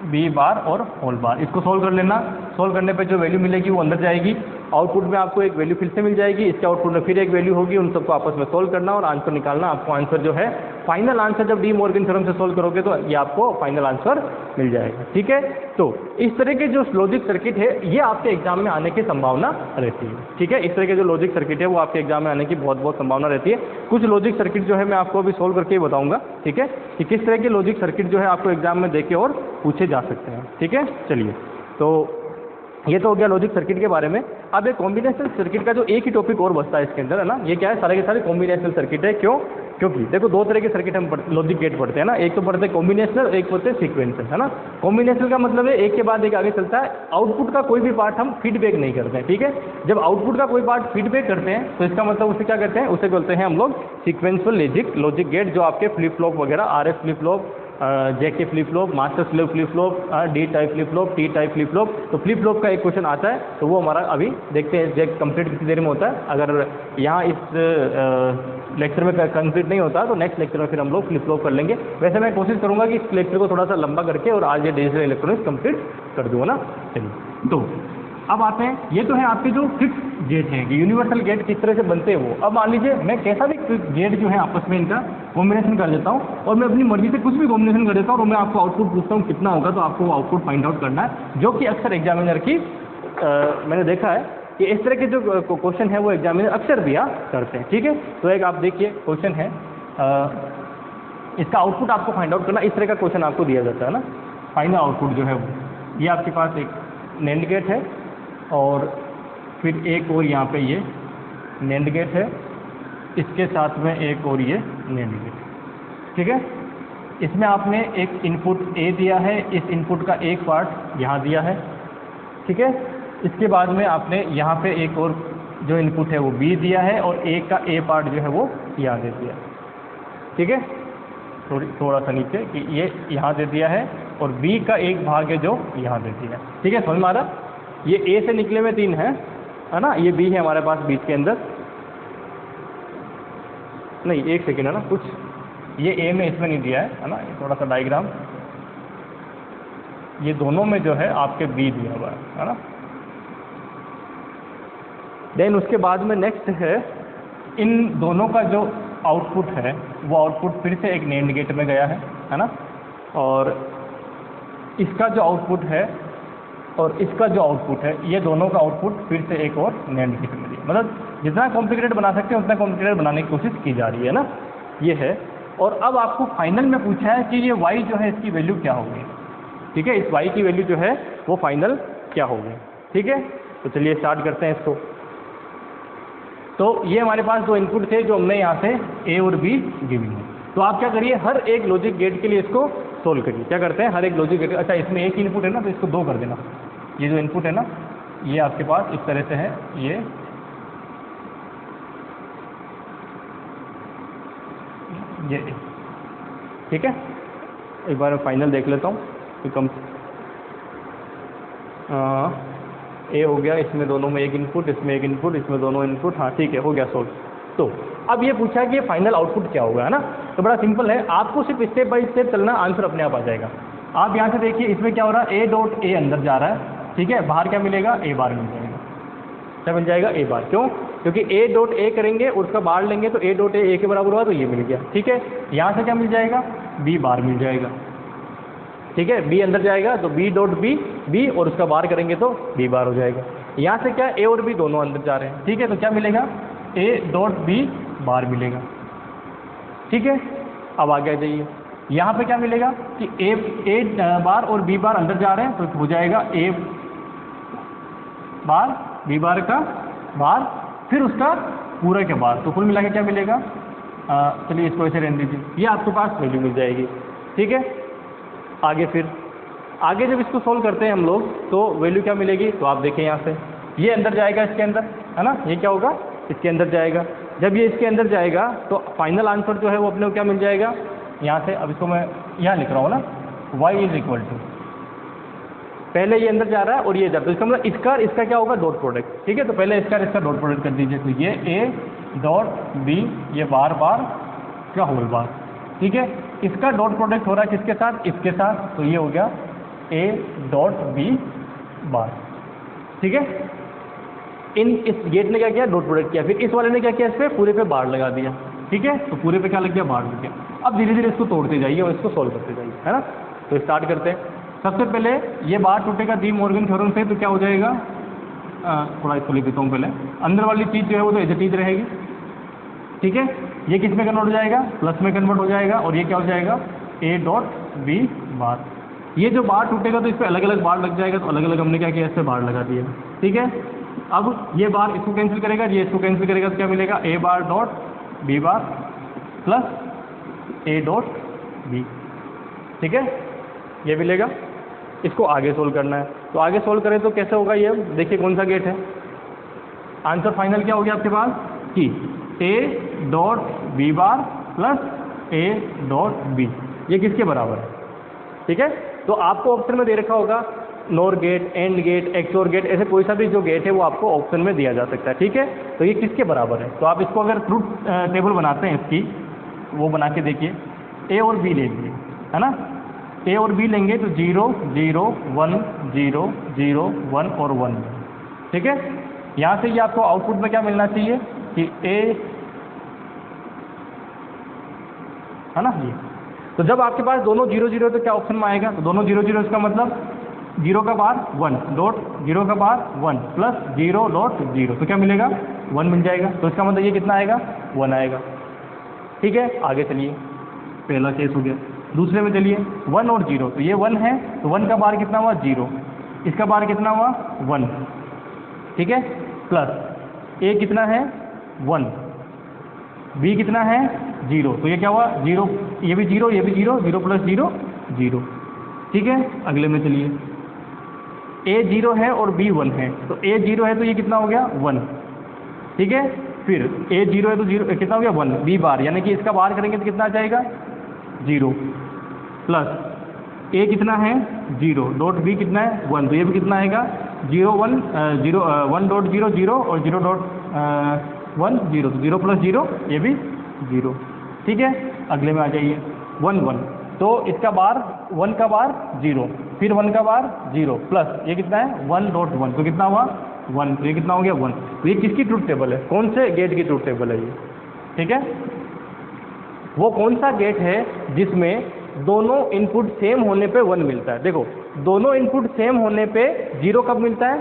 B bar और होल बार। इसको सोल्व कर लेना, सोल्व करने पे जो वैल्यू मिलेगी वो अंदर जाएगी, आउटपुट में आपको एक वैल्यू फिर से मिल जाएगी, इसके आउटपुट में फिर एक वैल्यू होगी, उन सबको आपस में सोल्व करना और आंसर निकालना। आपको आंसर जो है फाइनल आंसर जब डी मॉर्गन थ्योरम से सोल्व करोगे तो ये आपको फाइनल आंसर मिल जाएगा। ठीक है, तो इस तरह के जो लॉजिक सर्किट है ये आपके एग्जाम में आने की संभावना रहती है। ठीक है, इस तरह के जो लॉजिक सर्किट है वो आपके एग्जाम में आने की बहुत संभावना रहती है। कुछ लॉजिक सर्किट जो है मैं आपको अभी सोल्व करके ही बताऊंगा। ठीक है, कि किस तरह के लॉजिक सर्किट जो है आपको एग्जाम में देके और पूछे जा सकते हैं। ठीक है, चलिए, तो ये तो हो गया लॉजिक सर्किट के बारे में। अब एक कॉम्बिनेशनल सर्किट का जो एक ही टॉपिक और बचता है इसके अंदर, है ना, ये क्या है, सारे के सारे कॉम्बिनेशनल सर्किट है। क्यों? क्योंकि देखो दो तरह के सर्किट हम लॉजिक गेट पढ़ते हैं ना, एक तो पढ़ते हैं कॉम्बिनेशनल, एक पढ़ते हैं सीक्वेंशियल, है ना। कॉम्बिनेशनल का मतलब है एक के बाद एक आगे चलता है, आउटपुट का कोई भी पार्ट हम फीडबैक नहीं करते हैं। ठीक है, जब आउटपुट का कोई पार्ट फीडबैक करते हैं तो इसका मतलब उसे क्या करते हैं, उसे बोलते हैं हम लोग सीक्वेंशियल लॉजिक गेट, जो आपके फ्लिप फ्लॉप वगैरह, RF flip flop, JK flip flop, master slave flip flop, D type flip flop, T type flip flop. तो फ्लिप फ्लॉप का एक क्वेश्चन आता है तो वो हमारा अभी देखते हैं जे कंप्लीट कितनी देर में होता है। अगर यहाँ इस लेक्चर में कंप्लीट नहीं होता तो नेक्स्ट लेक्चर में फिर हम लोग फ्लिप फ्लॉप कर लेंगे। वैसे मैं कोशिश करूँगा कि इस लेक्चर को थोड़ा सा लंबा करके और आज ये डिजिटल इलेक्ट्रॉनिक्स कंप्लीट कर दूँगा ना। चलिए, तो अब आते हैं, ये तो है आपके जो फिक्स गेट हैं कि यूनिवर्सल गेट किस तरह से बनते हैं वो। अब मान लीजिए मैं कैसा भी गेट जो है आपस में इनका कॉम्बिनेशन कर देता हूँ और मैं अपनी मर्जी से कुछ भी कॉम्बिनेशन कर देता हूँ और मैं आपको आउटपुट पूछता हूँ कितना होगा, तो आपको आउटपुट फाइंड आउट करना है, जो कि अक्सर एग्जामिनर की मैंने देखा है कि इस तरह के जो क्वेश्चन है वो एग्जामिनर अक्सर भी करते हैं। ठीक है, तो एक आप देखिए क्वेश्चन है, इसका आउटपुट आपको फाइंड आउट करना, इस तरह का क्वेश्चन आपको दिया जाता है ना। फाइनल आउटपुट जो है वो, ये आपके पास एक नैंड गेट है और फिर एक और यहाँ पे ये नैंड गेट है, इसके साथ में एक और ये नैंड गेट। ठीक है, इसमें आपने एक इनपुट A दिया है, इस इनपुट का एक पार्ट यहाँ दिया है। ठीक है, इसके बाद में आपने यहाँ पे एक और जो इनपुट है वो B दिया है और A का A पार्ट जो है वो यहाँ दे दिया। ठीक है, थोड़ा सा नीचे कि ये यहाँ दे दिया है और B का एक भाग है जो यहाँ दे दिया। ठीक है, समझ में आ रहा? ये A से निकले में 3 है ना, ये B है हमारे पास बीच के अंदर, नहीं एक सेकेंड है ना, कुछ ये A में इसमें नहीं दिया है ना, थोड़ा सा डायग्राम, ये दोनों में जो है आपके B दिया हुआ है ना। देन उसके बाद में नेक्स्ट है, इन दोनों का जो आउटपुट है वो आउटपुट फिर से एक नैंड गेट में गया है ना, और इसका जो आउटपुट है और इसका जो आउटपुट है, ये दोनों का आउटपुट फिर से एक और नैंड गेट में दिया। मतलब जितना कॉम्प्लिकेटेड बना सकते हैं उतना कॉम्प्लिकेटेड बनाने की कोशिश की जा रही है ना, ये है। और अब आपको फाइनल में पूछा है कि ये y जो है इसकी वैल्यू क्या होगी। ठीक है, इस y की वैल्यू जो है वो फाइनल क्या होगी। ठीक है, तो चलिए स्टार्ट करते हैं इसको। तो ये हमारे पास दो इनपुट थे जो हमने यहाँ से A और B गिवन है। तो आप क्या करिए, हर एक लॉजिक गेट के लिए इसको सोल्व करिए। क्या करते हैं, हर एक लॉजिक गेट, अच्छा इसमें एक इनपुट है ना तो इसको 2 कर देना। ये जो इनपुट है ना ये आपके पास इस तरह से है, ये ठीक है। एक बार मैं फाइनल देख लेता हूँ कि कम ए हो गया, इसमें दोनों में एक इनपुट, इसमें एक इनपुट, इसमें दोनों इनपुट, हाँ ठीक है, हो गया सोल्व। तो अब ये पूछा है कि ये फाइनल आउटपुट क्या होगा, है ना। तो बड़ा सिंपल है, आपको सिर्फ स्टेप बाय स्टेप चलना, आंसर अपने आप आ जाएगा। आप यहाँ से देखिए, इसमें क्या हो रहा है, A डॉट A अंदर जा रहा है। ठीक है, बाहर क्या मिलेगा, A बार मिल जाएगा। क्या मिल जाएगा, A बार। क्यों? क्योंकि A डॉट A करेंगे और उसका बाहर लेंगे तो A डॉट A के बराबर हुआ तो ये मिल गया। ठीक है, यहाँ से क्या मिल जाएगा, B बार मिल जाएगा। ठीक है, B अंदर जाएगा तो B डॉट B और उसका बार करेंगे तो B बार हो जाएगा। यहाँ से क्या, A और B दोनों अंदर जा रहे हैं। ठीक है, तो क्या मिलेगा, A डॉट B बार मिलेगा। ठीक है, अब आगे आ जाइए, यहाँ पे क्या मिलेगा कि A बार और B बार अंदर जा रहे हैं तो हो जाएगा A बार B बार का बार फिर उसका पूरा के बार, तो कुल मिला के क्या मिलेगा, चलिए इसको ऐसे रहने दीजिए, ये आपके पास वैल्यू मिल जाएगी। ठीक है, आगे जब इसको सोल्व करते हैं हम लोग तो वैल्यू क्या मिलेगी, तो आप देखें यहाँ से ये अंदर जाएगा इसके अंदर, है ना, ये क्या होगा, इसके अंदर जाएगा। जब ये इसके अंदर जाएगा तो फाइनल आंसर जो है वो अपने को क्या मिल जाएगा, यहाँ से, अब इसको मैं यहाँ लिख रहा हूँ ना, y इज इक्वल टू पहले ये अंदर जा रहा है और ये जा रहा है, तो इसका मतलब इसका क्या होगा, डॉट प्रोडक्ट। ठीक है, तो पहले इसका डॉट प्रोडक्ट कर दीजिए, तो ये ए डॉट बी, ये बार बार का होल बार। ठीक है, इसका डॉट प्रोडक्ट हो रहा है किसके साथ, इसके साथ, तो ये हो गया ए डॉट बी बार। ठीक है, इस गेट ने क्या किया, डॉट प्रोडक्ट किया, फिर इस वाले ने क्या किया, इस पे पूरे पे बार लगा दिया। ठीक है, तो पूरे पे क्या लग गया, बार लग गया। अब धीरे धीरे इसको तोड़ते जाइए और इसको सोल्व करते जाइए, है ना। तो स्टार्ट करते हैं। सबसे पहले ये बार टूटेगा डी मॉर्गन थ्योरम से, तो क्या हो जाएगा, थोड़ा इसको लिख देता हूँ पहले, अंदर वाली चीज़ जो है वो तो ऐसे चीज़ रहेगी। ठीक है, ये किस में कन्वर्ट हो जाएगा, प्लस में कन्वर्ट हो जाएगा, और ये क्या हो जाएगा, ए डॉट बी बार। ये जो बार टूटेगा तो इस पर अलग अलग बार लग जाएगा, तो अलग अलग हमने क्या किया, इस पर बार लगा दिया। ठीक है, अब ये बार इसको कैंसिल करेगा, ये इसको कैंसिल करेगा, तो क्या मिलेगा, A bar dot B bar plus A dot B. ठीक है, ये मिलेगा। इसको आगे सोल्व करना है, तो आगे सोल्व करें तो कैसे होगा, ये देखिए कौन सा गेट है। आंसर फाइनल क्या हो गया आपके पास कि A dot B bar plus A dot B, ये किसके बराबर है। ठीक है, तो आपको ऑप्शन में दे रखा होगा NOR gate, AND gate, XOR gate, ऐसे कोई सा भी जो गेट है वो आपको ऑप्शन में दिया जा सकता है। ठीक है, तो ये किसके बराबर है, तो आप इसको अगर ट्रूथ टेबल बनाते हैं इसकी, वो बना के देखिए, ए और बी ले लीजिए, है ना। ए और बी लेंगे तो 0 0 1 0 0 1 और 1। ठीक है, यहाँ से ये आपको आउटपुट में क्या मिलना चाहिए कि ए, है ना ये। तो जब आपके पास दोनों 0 0 तो क्या ऑप्शन में आएगा, तो दोनों 0 0, इसका मतलब 0 का बार 1 डॉट 0 का बार 1 प्लस 0 डॉट 0, तो क्या मिलेगा, 1 मिल जाएगा। तो इसका मतलब ये कितना आएगा, 1 आएगा। ठीक है, आगे चलिए, पहला केस हो गया। दूसरे में चलिए 1 और 0, तो ये 1 है, तो 1 का बार कितना हुआ, 0, इसका बार कितना हुआ, 1। ठीक है, प्लस ए कितना है, 1, बी कितना है, 0, तो ये क्या हुआ, 0, ये भी 0, ये भी 0, 0 प्लस 0 0। ठीक है, अगले में चलिए, ए 0 है और बी 1 है, तो ए 0 है तो ये कितना हो गया, 1। ठीक है, फिर ए 0 है तो 0 कितना हो गया, 1 बी बार, यानी कि इसका बार करेंगे तो कितना आ जाएगा, 0 प्लस ए कितना है, 0 डॉट बी कितना है, 1, तो ये भी कितना आएगा, 0 1 0 1 डॉट 0 0 और 0 डॉट 1 0, तो 0 प्लस 0 ये भी 0। ठीक है, अगले में आ जाइए 1 1, तो इसका बार 1 का बार 0, फिर 1 का बार 0 प्लस ये कितना है, 1 डॉट 1, तो कितना हुआ, 1, तो ये कितना हो गया, 1। तो ये किसकी ट्रूथ टेबल है, कौन से गेट की ट्रूथ टेबल है ये। ठीक है, वो कौन सा गेट है जिसमें दोनों इनपुट सेम होने पे 1 मिलता है। देखो, दोनों इनपुट सेम होने पे 0 कब मिलता है,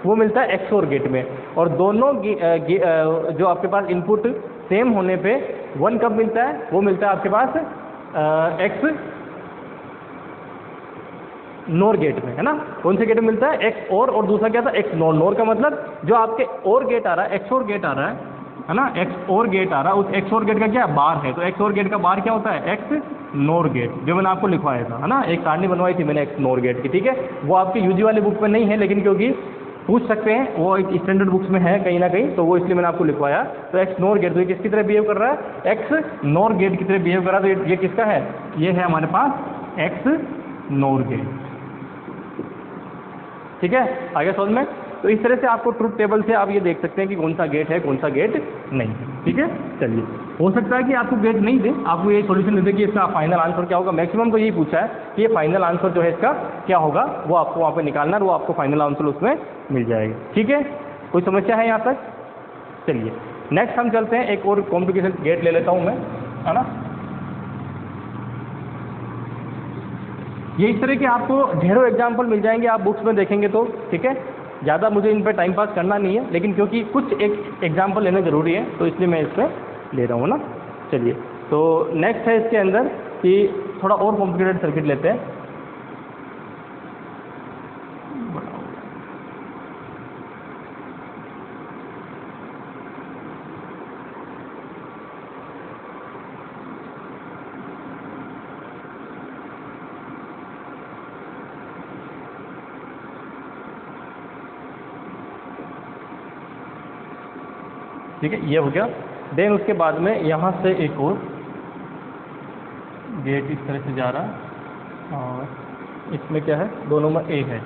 वो मिलता है एक्सोर गेट में, और दोनों जो आपके पास इनपुट सेम होने पे 1 कब मिलता है, वो मिलता है आपके पास एक्स नोर गेट में, है ना। कौन से गेट में मिलता है, एक्स और दूसरा क्या था, एक्स नोर। नोर का मतलब जो आपके और गेट आ रहा है, एक्स और गेट आ रहा है ना, एक्स और गेट आ रहा है, उस एक्स और गेट का क्या बार है, तो एक्स और गेट का बार क्या होता है, एक्स नोर गेट, जो मैंने आपको लिखवाया था, है ना, एक सारणी बनवाई थी मैंने एक्स नोर गेट की। ठीक है, वो आपकी यूजी वाली बुक में नहीं है, लेकिन क्योंकि पूछ सकते हैं, वो एक स्टैंडर्ड बुक्स में है कहीं ना कहीं, तो वो इसलिए मैंने आपको लिखवाया। तो एक्स नोर गेट, तो ये किसकी तरह बिहेव कर रहा है, एक्स नोर गेट की तरह बिहेव कर रहा है, तो ये किसका है, ये है हमारे पास एक्स नोर गेट। ठीक है, आगे समझ में। तो इस तरह से आपको ट्रूथ टेबल से आप ये देख सकते हैं कि कौन सा गेट है, कौन सा गेट नहीं है। ठीक है, चलिए, हो सकता है कि आपको गेट नहीं दे, आपको ये सॉल्यूशन दे दे कि इसका फाइनल आंसर क्या होगा। मैक्सिमम तो यही पूछा है कि ये फाइनल आंसर जो है इसका क्या होगा, वो आपको वहाँ पे निकालना है, वो आपको फाइनल आंसर उसमें मिल जाएगा। ठीक है, कोई समस्या है यहाँ तक। चलिए नेक्स्ट हम चलते हैं, एक और कॉम्प्लिकेशन गेट ले लेता हूँ मैं, है ना। ये इस तरह के आपको ढेरों एग्जाम्पल मिल जाएंगे, आप बुक्स में देखेंगे तो। ठीक है, ज़्यादा मुझे इन पर टाइम पास करना नहीं है, लेकिन क्योंकि कुछ एक एग्जाम्पल लेना ज़रूरी है, तो इसलिए मैं इस पर ले रहा हूँ ना। चलिए, तो नेक्स्ट है इसके अंदर कि थोड़ा और कॉम्प्लिकेटेड सर्किट लेते हैं। ठीक है, ये हो गया। देन उसके बाद में यहाँ से एक और गेट इस तरह से जा रहा है, और इसमें क्या है, दोनों में ए है,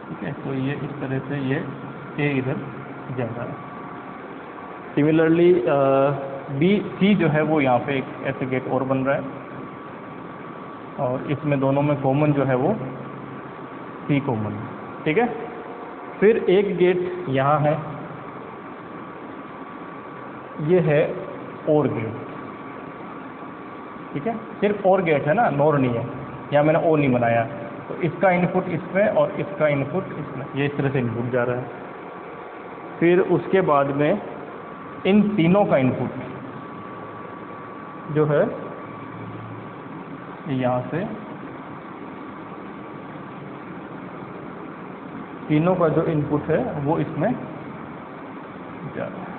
ठीक है। तो ये इस तरह से ये ए इधर जा रहा है। सिमिलरली बी सी जो है वो यहाँ पे एक ऐसे गेट और बन रहा है और इसमें दोनों में कॉमन जो है वो सी कॉमन, ठीक है। फिर एक गेट यहाँ है, ये है और गेट, ठीक है। सिर्फ और गेट है ना, नोर नहीं है, यहाँ मैंने ओ नहीं बनाया। तो इसका इनपुट इसमें और इसका इनपुट इसमें, ये इस तरह से इनपुट जा रहा है। फिर उसके बाद में इन तीनों का इनपुट जो है यहाँ से, तीनों का जो इनपुट है वो इसमें जा रहा है।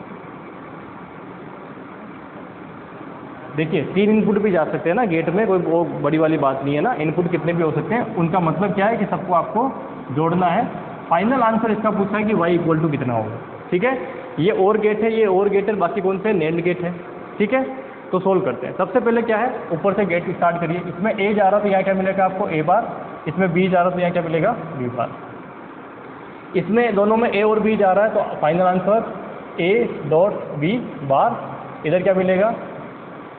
देखिए 3 इनपुट भी जा सकते हैं ना गेट में, कोई वो बड़ी वाली बात नहीं है ना, इनपुट कितने भी हो सकते हैं। उनका मतलब क्या है कि सबको आपको जोड़ना है। फाइनल आंसर इसका पूछा है कि y इक्वल टू कितना होगा, ठीक है। ये और गेट है, ये और गेट है, बाकी कौन से नेंड गेट है, ठीक है। तो सोल्व करते हैं। सबसे पहले क्या है, ऊपर से गेट स्टार्ट करिए। इसमें a जा रहा तो यहाँ क्या मिलेगा आपको a बार, इसमें b जा रहा तो यहाँ क्या मिलेगा b बार। इसमें दोनों में a और b जा रहा है तो final answer a dot b बार। इधर क्या मिलेगा,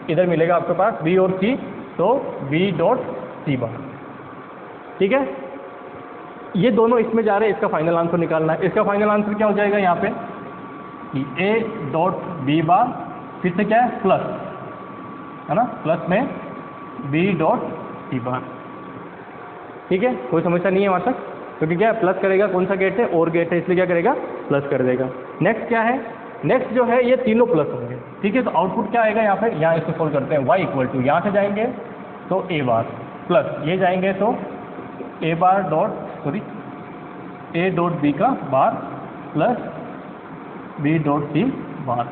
इधर मिलेगा आपके पास b और c, तो b डॉट c बार, ठीक है। ये दोनों इसमें जा रहे हैं, इसका फाइनल आंसर निकालना है। इसका फाइनल आंसर क्या हो जाएगा यहाँ पे कि a डॉट b बार, फिर से क्या है प्लस, है ना, प्लस में b डॉट c बार, ठीक है। कोई समस्या नहीं है वहाँ तक, क्योंकि क्या है प्लस करेगा, कौन सा गेट है और गेट है, इसलिए क्या करेगा प्लस कर देगा। नेक्स्ट क्या है, नेक्स्ट जो है ये तीनों प्लस होंगे, ठीक है। तो आउटपुट क्या आएगा यहाँ पे, यहाँ इसको सोल्व करते हैं। y इक्वल टू यहाँ से जाएंगे तो a बार प्लस ये जाएंगे तो a bar dot a dot b का बार प्लस b डॉट c बार,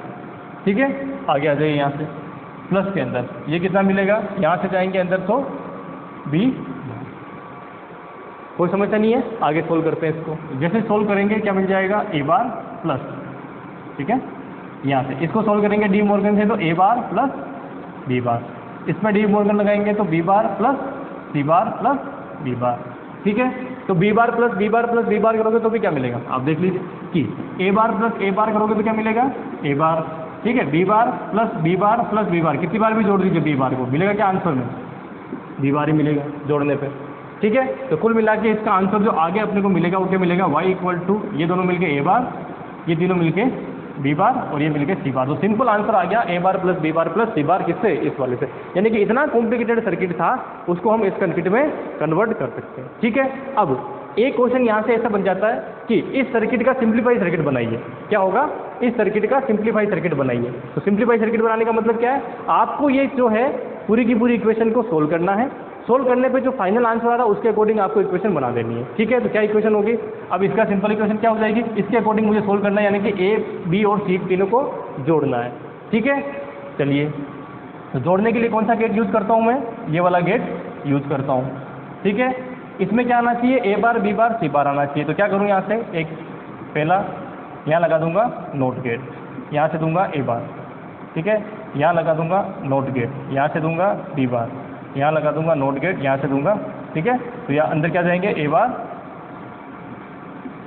ठीक है। आगे आ जाइए यहाँ से प्लस के अंदर ये कितना मिलेगा, यहाँ से जाएंगे अंदर तो b। कोई समस्या नहीं है, आगे सोल्व करते हैं इसको। जैसे सोल्व करेंगे क्या मिल जाएगा a बार प्लस, ठीक है। यहाँ से इसको सोल्व करेंगे डी मॉर्गन से तो a बार प्लस b बार, इसमें डी मॉर्गन लगाएंगे तो b बार प्लस c बार प्लस b बार, ठीक है। तो b bar plus b bar plus b बार करोगे तो भी क्या मिलेगा, आप देख लीजिए कि a बार प्लस a बार करोगे तो क्या मिलेगा a बार, ठीक है। b bar plus b bar plus b बार, कितनी बार भी जोड़ दीजिए b बार को, मिलेगा क्या आंसर में b बार ही मिलेगा जोड़ने पे, ठीक है। तो कुल मिला के इसका आंसर जो आगे अपने को मिलेगा वो क्या मिलेगा, y इक्वल टू ये दोनों मिलके a बार, ये तीनों मिलके b बार और ये मिलके c बार। तो सिंपल आंसर आ गया a bar plus b bar plus c बार, किससे, इस वाले से। यानी कि इतना कॉम्प्लिकेटेड सर्किट था उसको हम इस सर्किट में कन्वर्ट कर सकते हैं, ठीक है। अब एक क्वेश्चन यहाँ से ऐसा बन जाता है कि इस सर्किट का सिंप्लीफाई सर्किट बनाइए। क्या होगा, इस सर्किट का सिंप्लीफाई सर्किट बनाइए। तो सिंप्लीफाई सर्किट बनाने का मतलब क्या है, आपको ये जो है पूरी की पूरी इक्वेशन को सोल्व करना है। सोल्व करने पे जो फाइनल आंसर आ रहा है उसके अकॉर्डिंग आपको इक्वेशन बना देनी है, ठीक है। तो क्या इक्वेशन होगी, अब इसका सिंपल इक्वेशन क्या हो जाएगी, इसके अकॉर्डिंग मुझे सोल्व करना है, यानी कि a b और c तीनों को जोड़ना है, ठीक है। चलिए, तो जोड़ने के लिए कौन सा गेट यूज़ करता हूँ मैं, ये वाला गेट यूज़ करता हूँ, ठीक है। इसमें क्या आना चाहिए, a bar b bar c बार आना चाहिए। तो क्या करूँ, यहाँ से एक पहला यहाँ लगा दूंगा नोट गेट, यहाँ से दूंगा a बार, ठीक है। यहाँ लगा दूंगा नोट गेट, यहाँ से दूंगा b बार, यहाँ लगा दूंगा नोट गेट, यहाँ से दूंगा, ठीक है। तो यहाँ अंदर क्या जाएंगे a बार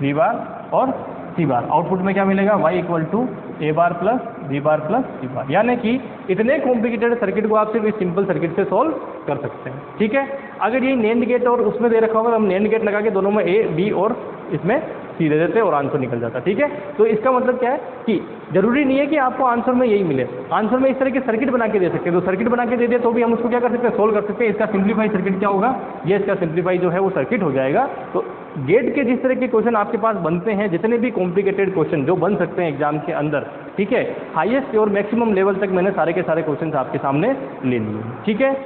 b बार और c बार। आउटपुट में क्या मिलेगा, y equal to a bar plus b bar plus c bar. यानी कि इतने कॉम्प्लिकेटेड सर्किट को आप सिर्फ इस सिंपल सर्किट से सॉल्व कर सकते हैं, ठीक है। अगर ये नेंड गेट और उसमें दे रखा होगा तो हम नेंड गेट लगा के दोनों में a b और इसमें c दे देते और आंसर निकल जाता, ठीक है। तो इसका मतलब क्या है कि जरूरी नहीं है कि आपको आंसर में यही मिले, आंसर में इस तरह के सर्किट बना के दे सकते हैं। तो सर्किट बना के दे दे तो भी हम उसको क्या कर सकते हैं, सोल्व कर सकते हैं। इसका सिंप्लीफाई सर्किट क्या होगा, ये इसका सिंप्लीफाई जो है वो सर्किट हो जाएगा। तो गेट के जिस तरह के क्वेश्चन आपके पास बनते हैं, जितने भी कॉम्प्लिकेटेड क्वेश्चन जो बन सकते हैं एग्जाम के अंदर, ठीक है, हाईएस्ट और मैक्सिमम लेवल तक मैंने सारे के सारे क्वेश्चन आपके सामने ले लिए, ठीक है।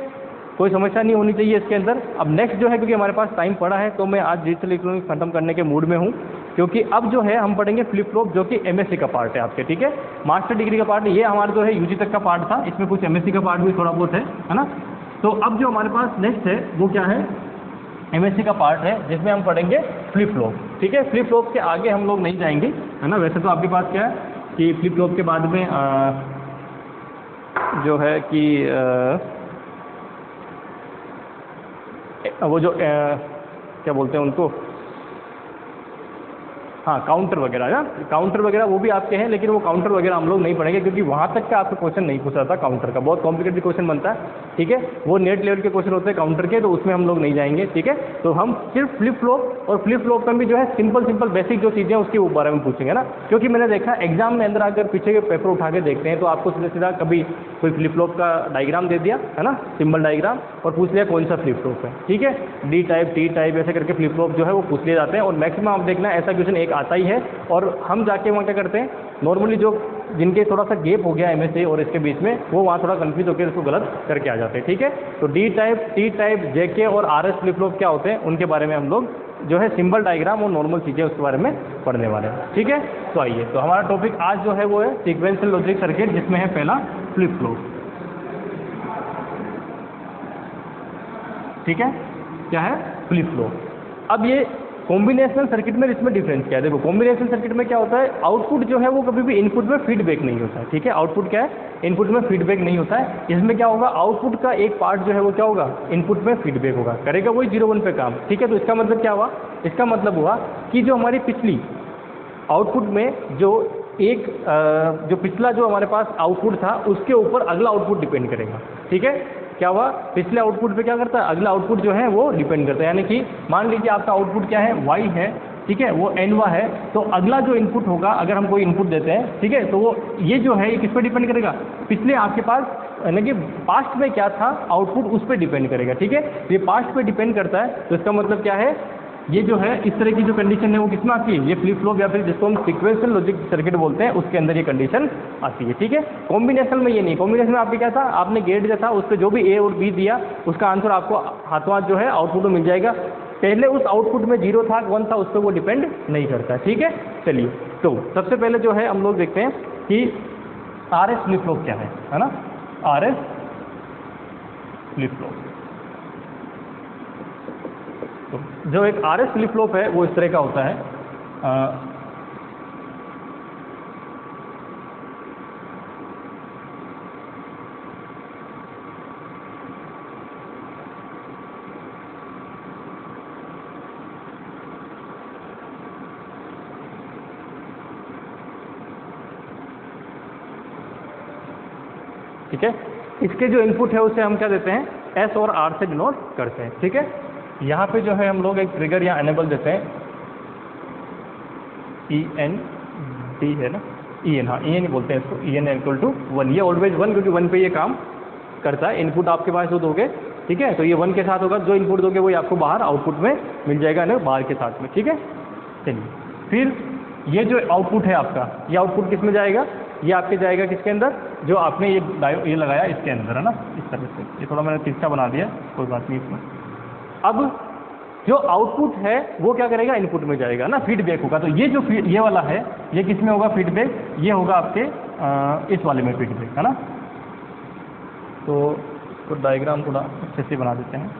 कोई समस्या नहीं होनी चाहिए इसके अंदर। अब नेक्स्ट जो है, क्योंकि हमारे पास टाइम पड़ा है तो मैं आज डिजिटल इलेक्ट्रॉनिक्स खत्म करने के मूड में हूँ, क्योंकि अब जो है हम पढ़ेंगे फ्लिप फ्लॉप, जो कि एमएससी का पार्ट है आपके, ठीक है। मास्टर डिग्री का पार्ट ये हमारा जो है यूजी तक का पार्ट था, इसमें कुछ एमएससी का पार्ट भी थोड़ा बहुत है ना। तो अब जो हमारे पास नेक्स्ट है वो क्या है, एमएससी का पार्ट है जिसमें हम पढ़ेंगे फ्लिप फ्लॉप, ठीक है। फ्लिप फ्लॉप के आगे हम लोग नहीं जाएंगे, है ना। वैसे तो आपके पास क्या है कि फ्लिप फ्लॉप के बाद में जो है कि वो जो क्या बोलते हैं उनको, हाँ काउंटर वगैरह ना, काउंटर वगैरह वो भी आपके हैं, लेकिन वो काउंटर वगैरह हम लोग नहीं पढ़ेंगे क्योंकि वहाँ तक का आपका क्वेश्चन नहीं पूछा था काउंटर का, बहुत कॉम्प्लिकेटेड क्वेश्चन बनता है, ठीक है, वो नेट लेवल के क्वेश्चन होते हैं काउंटर के, तो उसमें हम लोग नहीं जाएंगे, ठीक है। तो हम सिर्फ फ्लिप फ्लॉप और फ्लिप फ्लॉप में भी जो है सिंपल बेसिक जो चीज़ें उसके बारे में पूछेंगे ना, क्योंकि मैंने देखा एग्जाम में अंदर अगर पीछे के पेपर उठा के देखते हैं तो आपको सीधा सीधा कभी कोई फ्लिप फ्लॉप का डायग्राम दे दिया है ना, सिंबल डायग्राम, और पूछ लिया कौन सा फ्लिप फ्लॉप है, ठीक है, डी टाइप टी टाइप ऐसे करके फ्लिप फ्लॉप जो है वो पूछ लिए जाते हैं, और मैक्सिमम आप देखना ऐसा क्वेश्चन एक आता ही है, और हम जाके वहाँ क्या करते हैं नॉर्मली जो जिनके थोड़ा सा गैप हो गया एमएसए और इसके बीच में, वो वहाँ थोड़ा कंफ्यूज होकर इसको गलत करके आ जाते हैं, ठीक है। तो डी टाइप टी टाइप जेके और आरएस फ्लिप फ्लॉप क्या होते हैं उनके बारे में हम लोग जो है सिंबल डायग्राम और नॉर्मल चीज़ें उसके बारे में पढ़ने वाले हैं, ठीक है। तो आइए, तो हमारा टॉपिक आज जो है वो है सीक्वेंशियल लॉजिक सर्किट, जिसमें है पहला फ्लिप फ्लॉप, ठीक है, क्या है फ्लिप फ्लॉप। अब ये कॉम्बिनेशनल सर्किट में इसमें डिफरेंस क्या है, देखो कॉम्बिनेशनल सर्किट में क्या होता है, आउटपुट जो है वो कभी भी इनपुट में फीडबैक नहीं होता है, ठीक है, आउटपुट क्या है इनपुट में फीडबैक नहीं होता है। इसमें क्या होगा, आउटपुट का एक पार्ट जो है वो क्या होगा, इनपुट में फीडबैक होगा, करेगा वही 0 1 पे काम, ठीक है। तो इसका मतलब क्या हुआ, इसका मतलब हुआ कि जो हमारी पिछली आउटपुट में जो एक जो पिछला जो हमारे पास आउटपुट था उसके ऊपर अगला आउटपुट डिपेंड करेगा, ठीक है। क्या हुआ, पिछले आउटपुट पे क्या करता है, अगला आउटपुट जो है वो डिपेंड करता है, यानी कि मान लीजिए आपका आउटपुट क्या है, y है, ठीक है, वो एनवा है, तो अगला जो इनपुट होगा, अगर हम कोई इनपुट देते हैं, ठीक है, तो वो ये जो है ये किस पर डिपेंड करेगा, पिछले आपके पास यानी कि पास्ट में क्या था आउटपुट उस पर डिपेंड करेगा, ठीक है। ये पास्ट पे डिपेंड करता है, तो इसका मतलब क्या है, ये जो है इस तरह की जो कंडीशन है वो किसमें आती है, ये फ्लिप फ्लॉप या फिर जिसको हम सीक्वेंशियल लॉजिक सर्किट बोलते हैं उसके अंदर ये कंडीशन आती है, ठीक है। कॉम्बिनेशन में ये नहीं, कॉम्बिनेशन में आपके क्या था, आपने गेट जो था उस पर जो भी ए और बी दिया उसका आंसर आपको हाथों हाथ जो है आउटपुट में मिल जाएगा, पहले उस आउटपुट में 0 था 1 था उस पर वो डिपेंड नहीं करता, ठीक है। चलिए, तो सबसे पहले जो है हम लोग देखते हैं कि आर एस फ्लिप फ्लॉप क्या है ना, आर एस फ्लिप फ्लॉप। तो जो एक आर एस फ्लिप फ्लॉप है वो इस तरह का होता है, ठीक है। इसके जो इनपुट है उसे हम क्या देते हैं, एस और आर से डिनोट करते हैं, ठीक है। यहाँ पे जो है हम लोग एक ट्रिगर या एनेबल देते हैं, EN D है ना, EN, हाँ EN बोलते हैं इसको, EN इक्वल टू 1, ये ऑलवेज 1 क्योंकि 1 पे ये काम करता है। इनपुट आपके पास जो दोगे, ठीक है, तो ये 1 के साथ होगा, जो इनपुट दोगे वही आपको बाहर आउटपुट में मिल जाएगा ना, बाहर के साथ में, ठीक है। चलिए, फिर ये जो आउटपुट है आपका, ये आउटपुट किस में जाएगा, ये आपके जाएगा किसके अंदर, जो आपने ये लगाया इसके अंदर है ना, इस तरह से, ये थोड़ा मैंने तिरछा बना दिया, कोई बात नहीं इसमें। अब जो आउटपुट है वो क्या करेगा, इनपुट में जाएगा ना, फीडबैक होगा, तो ये जो ये वाला है ये किस में होगा फीडबैक, ये होगा आपके इस वाले में फीडबैक है ना। तो इसको डायग्राम थोड़ा अच्छे से बना देते हैं,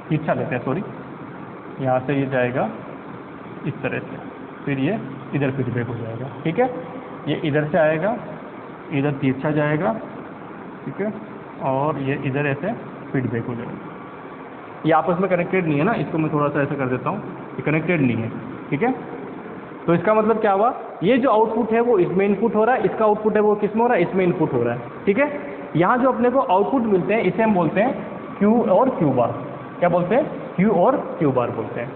तिरछा देते हैं, सॉरी, यहाँ से ये जाएगा इस तरह से, फिर ये इधर फीडबैक हो जाएगा, ठीक है। ये इधर से आएगा, इधर तिरछा जाएगा, ठीक है, और ये इधर ऐसे फीडबैक हो जाएगा। ये आपस में कनेक्टेड नहीं है ना, इसको मैं थोड़ा सा ऐसा कर देता हूँ, ये कनेक्टेड नहीं है, ठीक है। तो इसका मतलब क्या हुआ, ये जो आउटपुट है वो इसमें इनपुट हो रहा है, इसका आउटपुट है वो किस में हो रहा है, इसमें इनपुट हो रहा है, ठीक है। यहाँ जो अपने को आउटपुट मिलते हैं इसे हम बोलते हैं Q और Q बार, क्या बोलते हैं, Q और Q बार बोलते हैं,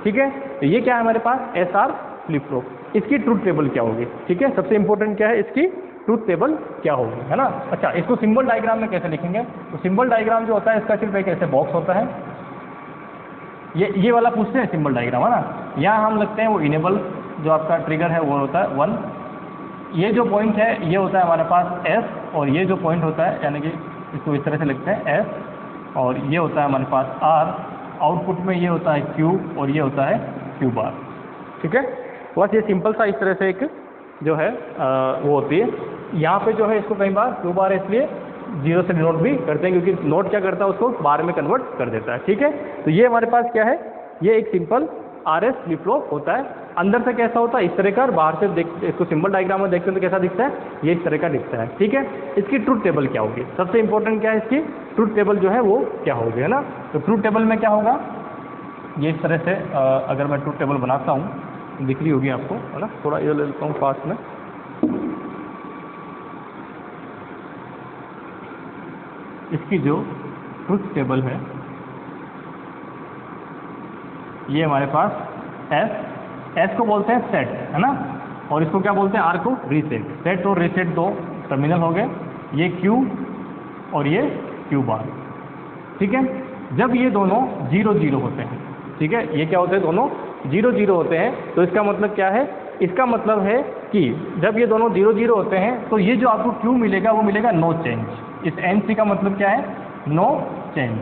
ठीक है। तो ये क्या है हमारे पास, SR फ्लिप फ्लॉप। इसकी ट्रूथ टेबल क्या होगी, ठीक है, सबसे इंपॉर्टेंट क्या है, इसकी ट्रूथ टेबल क्या होगी, है ना। अच्छा, इसको सिंबल डायग्राम में कैसे लिखेंगे, तो सिंबल डायग्राम जो होता है इसका सिर्फ एक ऐसे बॉक्स होता है, ये वाला पूछते हैं सिंबल डायग्राम है ना, यहाँ हम लगते हैं वो इनेबल, जो आपका ट्रिगर है वो होता है 1, ये जो पॉइंट है ये होता है हमारे पास S, और ये जो पॉइंट होता है यानी कि इसको इस तरह से लिखते हैं S, और ये होता है हमारे पास R, आउटपुट में ये होता है Q, और ये होता है Q बार, ठीक है। बस ये सिंपल सा इस तरह से एक जो है वो होती है। यहाँ पे जो है इसको कई बार Q बार इसलिए 0 से डिनोट भी करते हैं क्योंकि नोट क्या करता है उसको बार में कन्वर्ट कर देता है, ठीक है। तो ये हमारे पास क्या है, ये एक सिंपल RS फ्लिप फ्लॉप होता है। अंदर से कैसा होता है, इस तरह का, और बाहर से देख, इसको सिंबल डायग्राम में देखते हैं तो कैसा दिखता है, ये इस तरह का दिखता है। ठीक है, इसकी ट्रूथ टेबल क्या होगी, सबसे इंपॉर्टेंट क्या है, इसकी ट्रूथ टेबल जो है वो क्या होगी, है ना। तो ट्रूथ टेबल में क्या होगा, ये इस तरह से अगर मैं ट्रूथ टेबल बनाता हूँ, दिख रही होगी आपको, है ना, थोड़ा ये ले लेता हूँ फास्ट में। इसकी जो ट्रूथ टेबल है ये हमारे पास एस को बोलते हैं सेट, है ना, और इसको क्या बोलते हैं, आर को रीसेट। सेट और रीसेट दो टर्मिनल हो गए, ये क्यू और ये क्यू बार। ठीक है, जब ये दोनों 0 0 होते हैं, ठीक है, ये क्या होते हैं, दोनों 0 0 होते हैं, तो इसका मतलब क्या है, इसका मतलब है कि जब ये दोनों 0 0 होते हैं तो ये जो आपको क्यू मिलेगा वो मिलेगा नो चेंज। इस NC का मतलब क्या है, नो चेंज।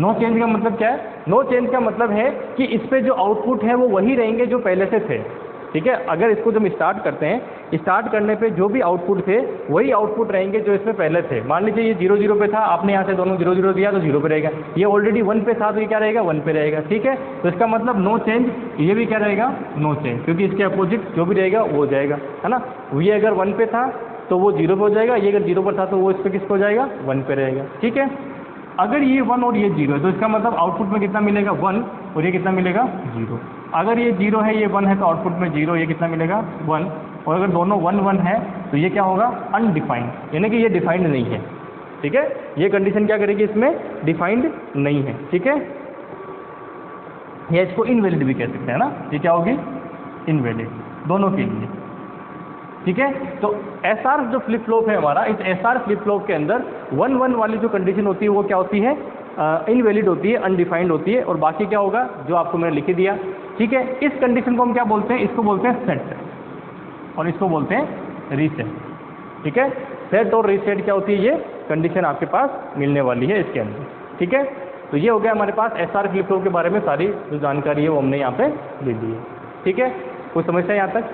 नो चेंज का मतलब क्या है, नो चेंज का मतलब है कि इस पे जो आउटपुट है वो वही रहेंगे जो पहले से थे। ठीक है, अगर इसको जब स्टार्ट करते हैं, स्टार्ट करने पे जो भी आउटपुट थे वही आउटपुट रहेंगे जो इसमें पहले थे। मान लीजिए ये 0 0 पे था, आपने यहाँ से दोनों 0 0 दिया तो 0 पे रहेगा, ये ऑलरेडी 1 पे था तो ये क्या रहेगा, 1 पे रहेगा। ठीक है, तो इसका मतलब नो चेंज, ये भी क्या रहेगा, नो चेंज, क्योंकि इसके अपोजिट जो भी रहेगा वो हो जाएगा, है ना। ये अगर 1 पे था तो वो 0 पे हो जाएगा, ये अगर 0 पर था तो वो इस पर किस पे हो जाएगा, 1 पे रहेगा। ठीक है, अगर ये 1 और ये 0 है तो इसका मतलब आउटपुट में कितना मिलेगा, 1, और ये कितना मिलेगा, 0। अगर ये 0 है, ये 1 है, तो आउटपुट में 0, ये कितना मिलेगा, 1। और अगर दोनों 1 1 है तो ये क्या होगा, अनडिफाइंड, यानी कि ये डिफाइंड नहीं है। ठीक है, ये कंडीशन क्या करेगी, इसमें डिफाइंड नहीं है। ठीक है, या इसको इनवैलिड भी कह सकते हैं ना, ये क्या होगी, इनवैलिड, दोनों के लिए। ठीक है, तो SR जो फ्लिप फ्लॉप है हमारा, इस SR फ्लिप फ्लॉप के अंदर 1 1 वाली जो कंडीशन होती है वो क्या होती है, इनवैलिड होती है, अनडिफाइंड होती है, और बाकी क्या होगा जो आपको मैंने लिख दिया। ठीक है, इस कंडीशन को हम क्या बोलते हैं, इसको बोलते हैं सेट और इसको बोलते हैं रीसेट। ठीक है, सेट और रीसेट क्या होती है, ये कंडीशन आपके पास मिलने वाली है इसके अंदर। ठीक है, तो ये हो गया हमारे पास SR फ्लिप फ्लॉप के बारे में सारी जो जानकारी है वो हमने यहाँ पे ले ली है। ठीक है, कोई समस्या यहाँ तक,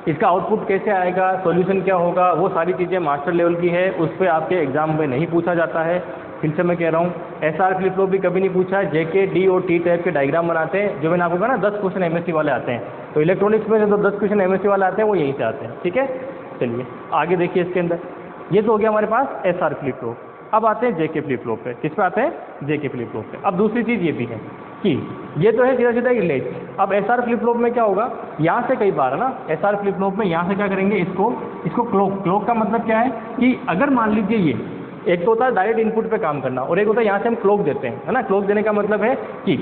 इसका आउटपुट कैसे आएगा, सॉल्यूशन क्या होगा, वो सारी चीज़ें मास्टर लेवल की है, उस पर आपके एग्जाम में नहीं पूछा जाता है। फिर से मैं कह रहा हूँ, SR फ्लिप फ्लॉप भी कभी नहीं पूछा है। JK, D और T टाइप के डायग्राम बनाते हैं, जो मैंने आपको कहा ना 10 क्वेश्चन MSc वाले आते हैं, तो इलेक्ट्रॉनिक्स में जो 10 क्वेश्चन MSc वाले आते हैं वो यहीं से आते हैं। ठीक है, चलिए आगे देखिए इसके अंदर, ये तो हो गया हमारे पास SR फ्लिप फ्लॉप। अब आते हैं JK फ्लिप फ्लॉप पे, किस पे आते हैं, JK फ्लिप फ्लॉप पे। अब दूसरी चीज़ ये भी है कि ये तो है सीधा सीधा एक लेच। अब SR फ्लिप फ्लॉप में क्या होगा, यहाँ से कई बार है ना, SR फ्लिप फ्लॉप में यहाँ से क्या करेंगे, इसको क्लॉक का मतलब क्या है कि अगर मान लीजिए ये एक तो होता है डायरेक्ट इनपुट पे काम करना, और एक होता है यहाँ से हम क्लॉक देते हैं, है ना। क्लॉक देने का मतलब है कि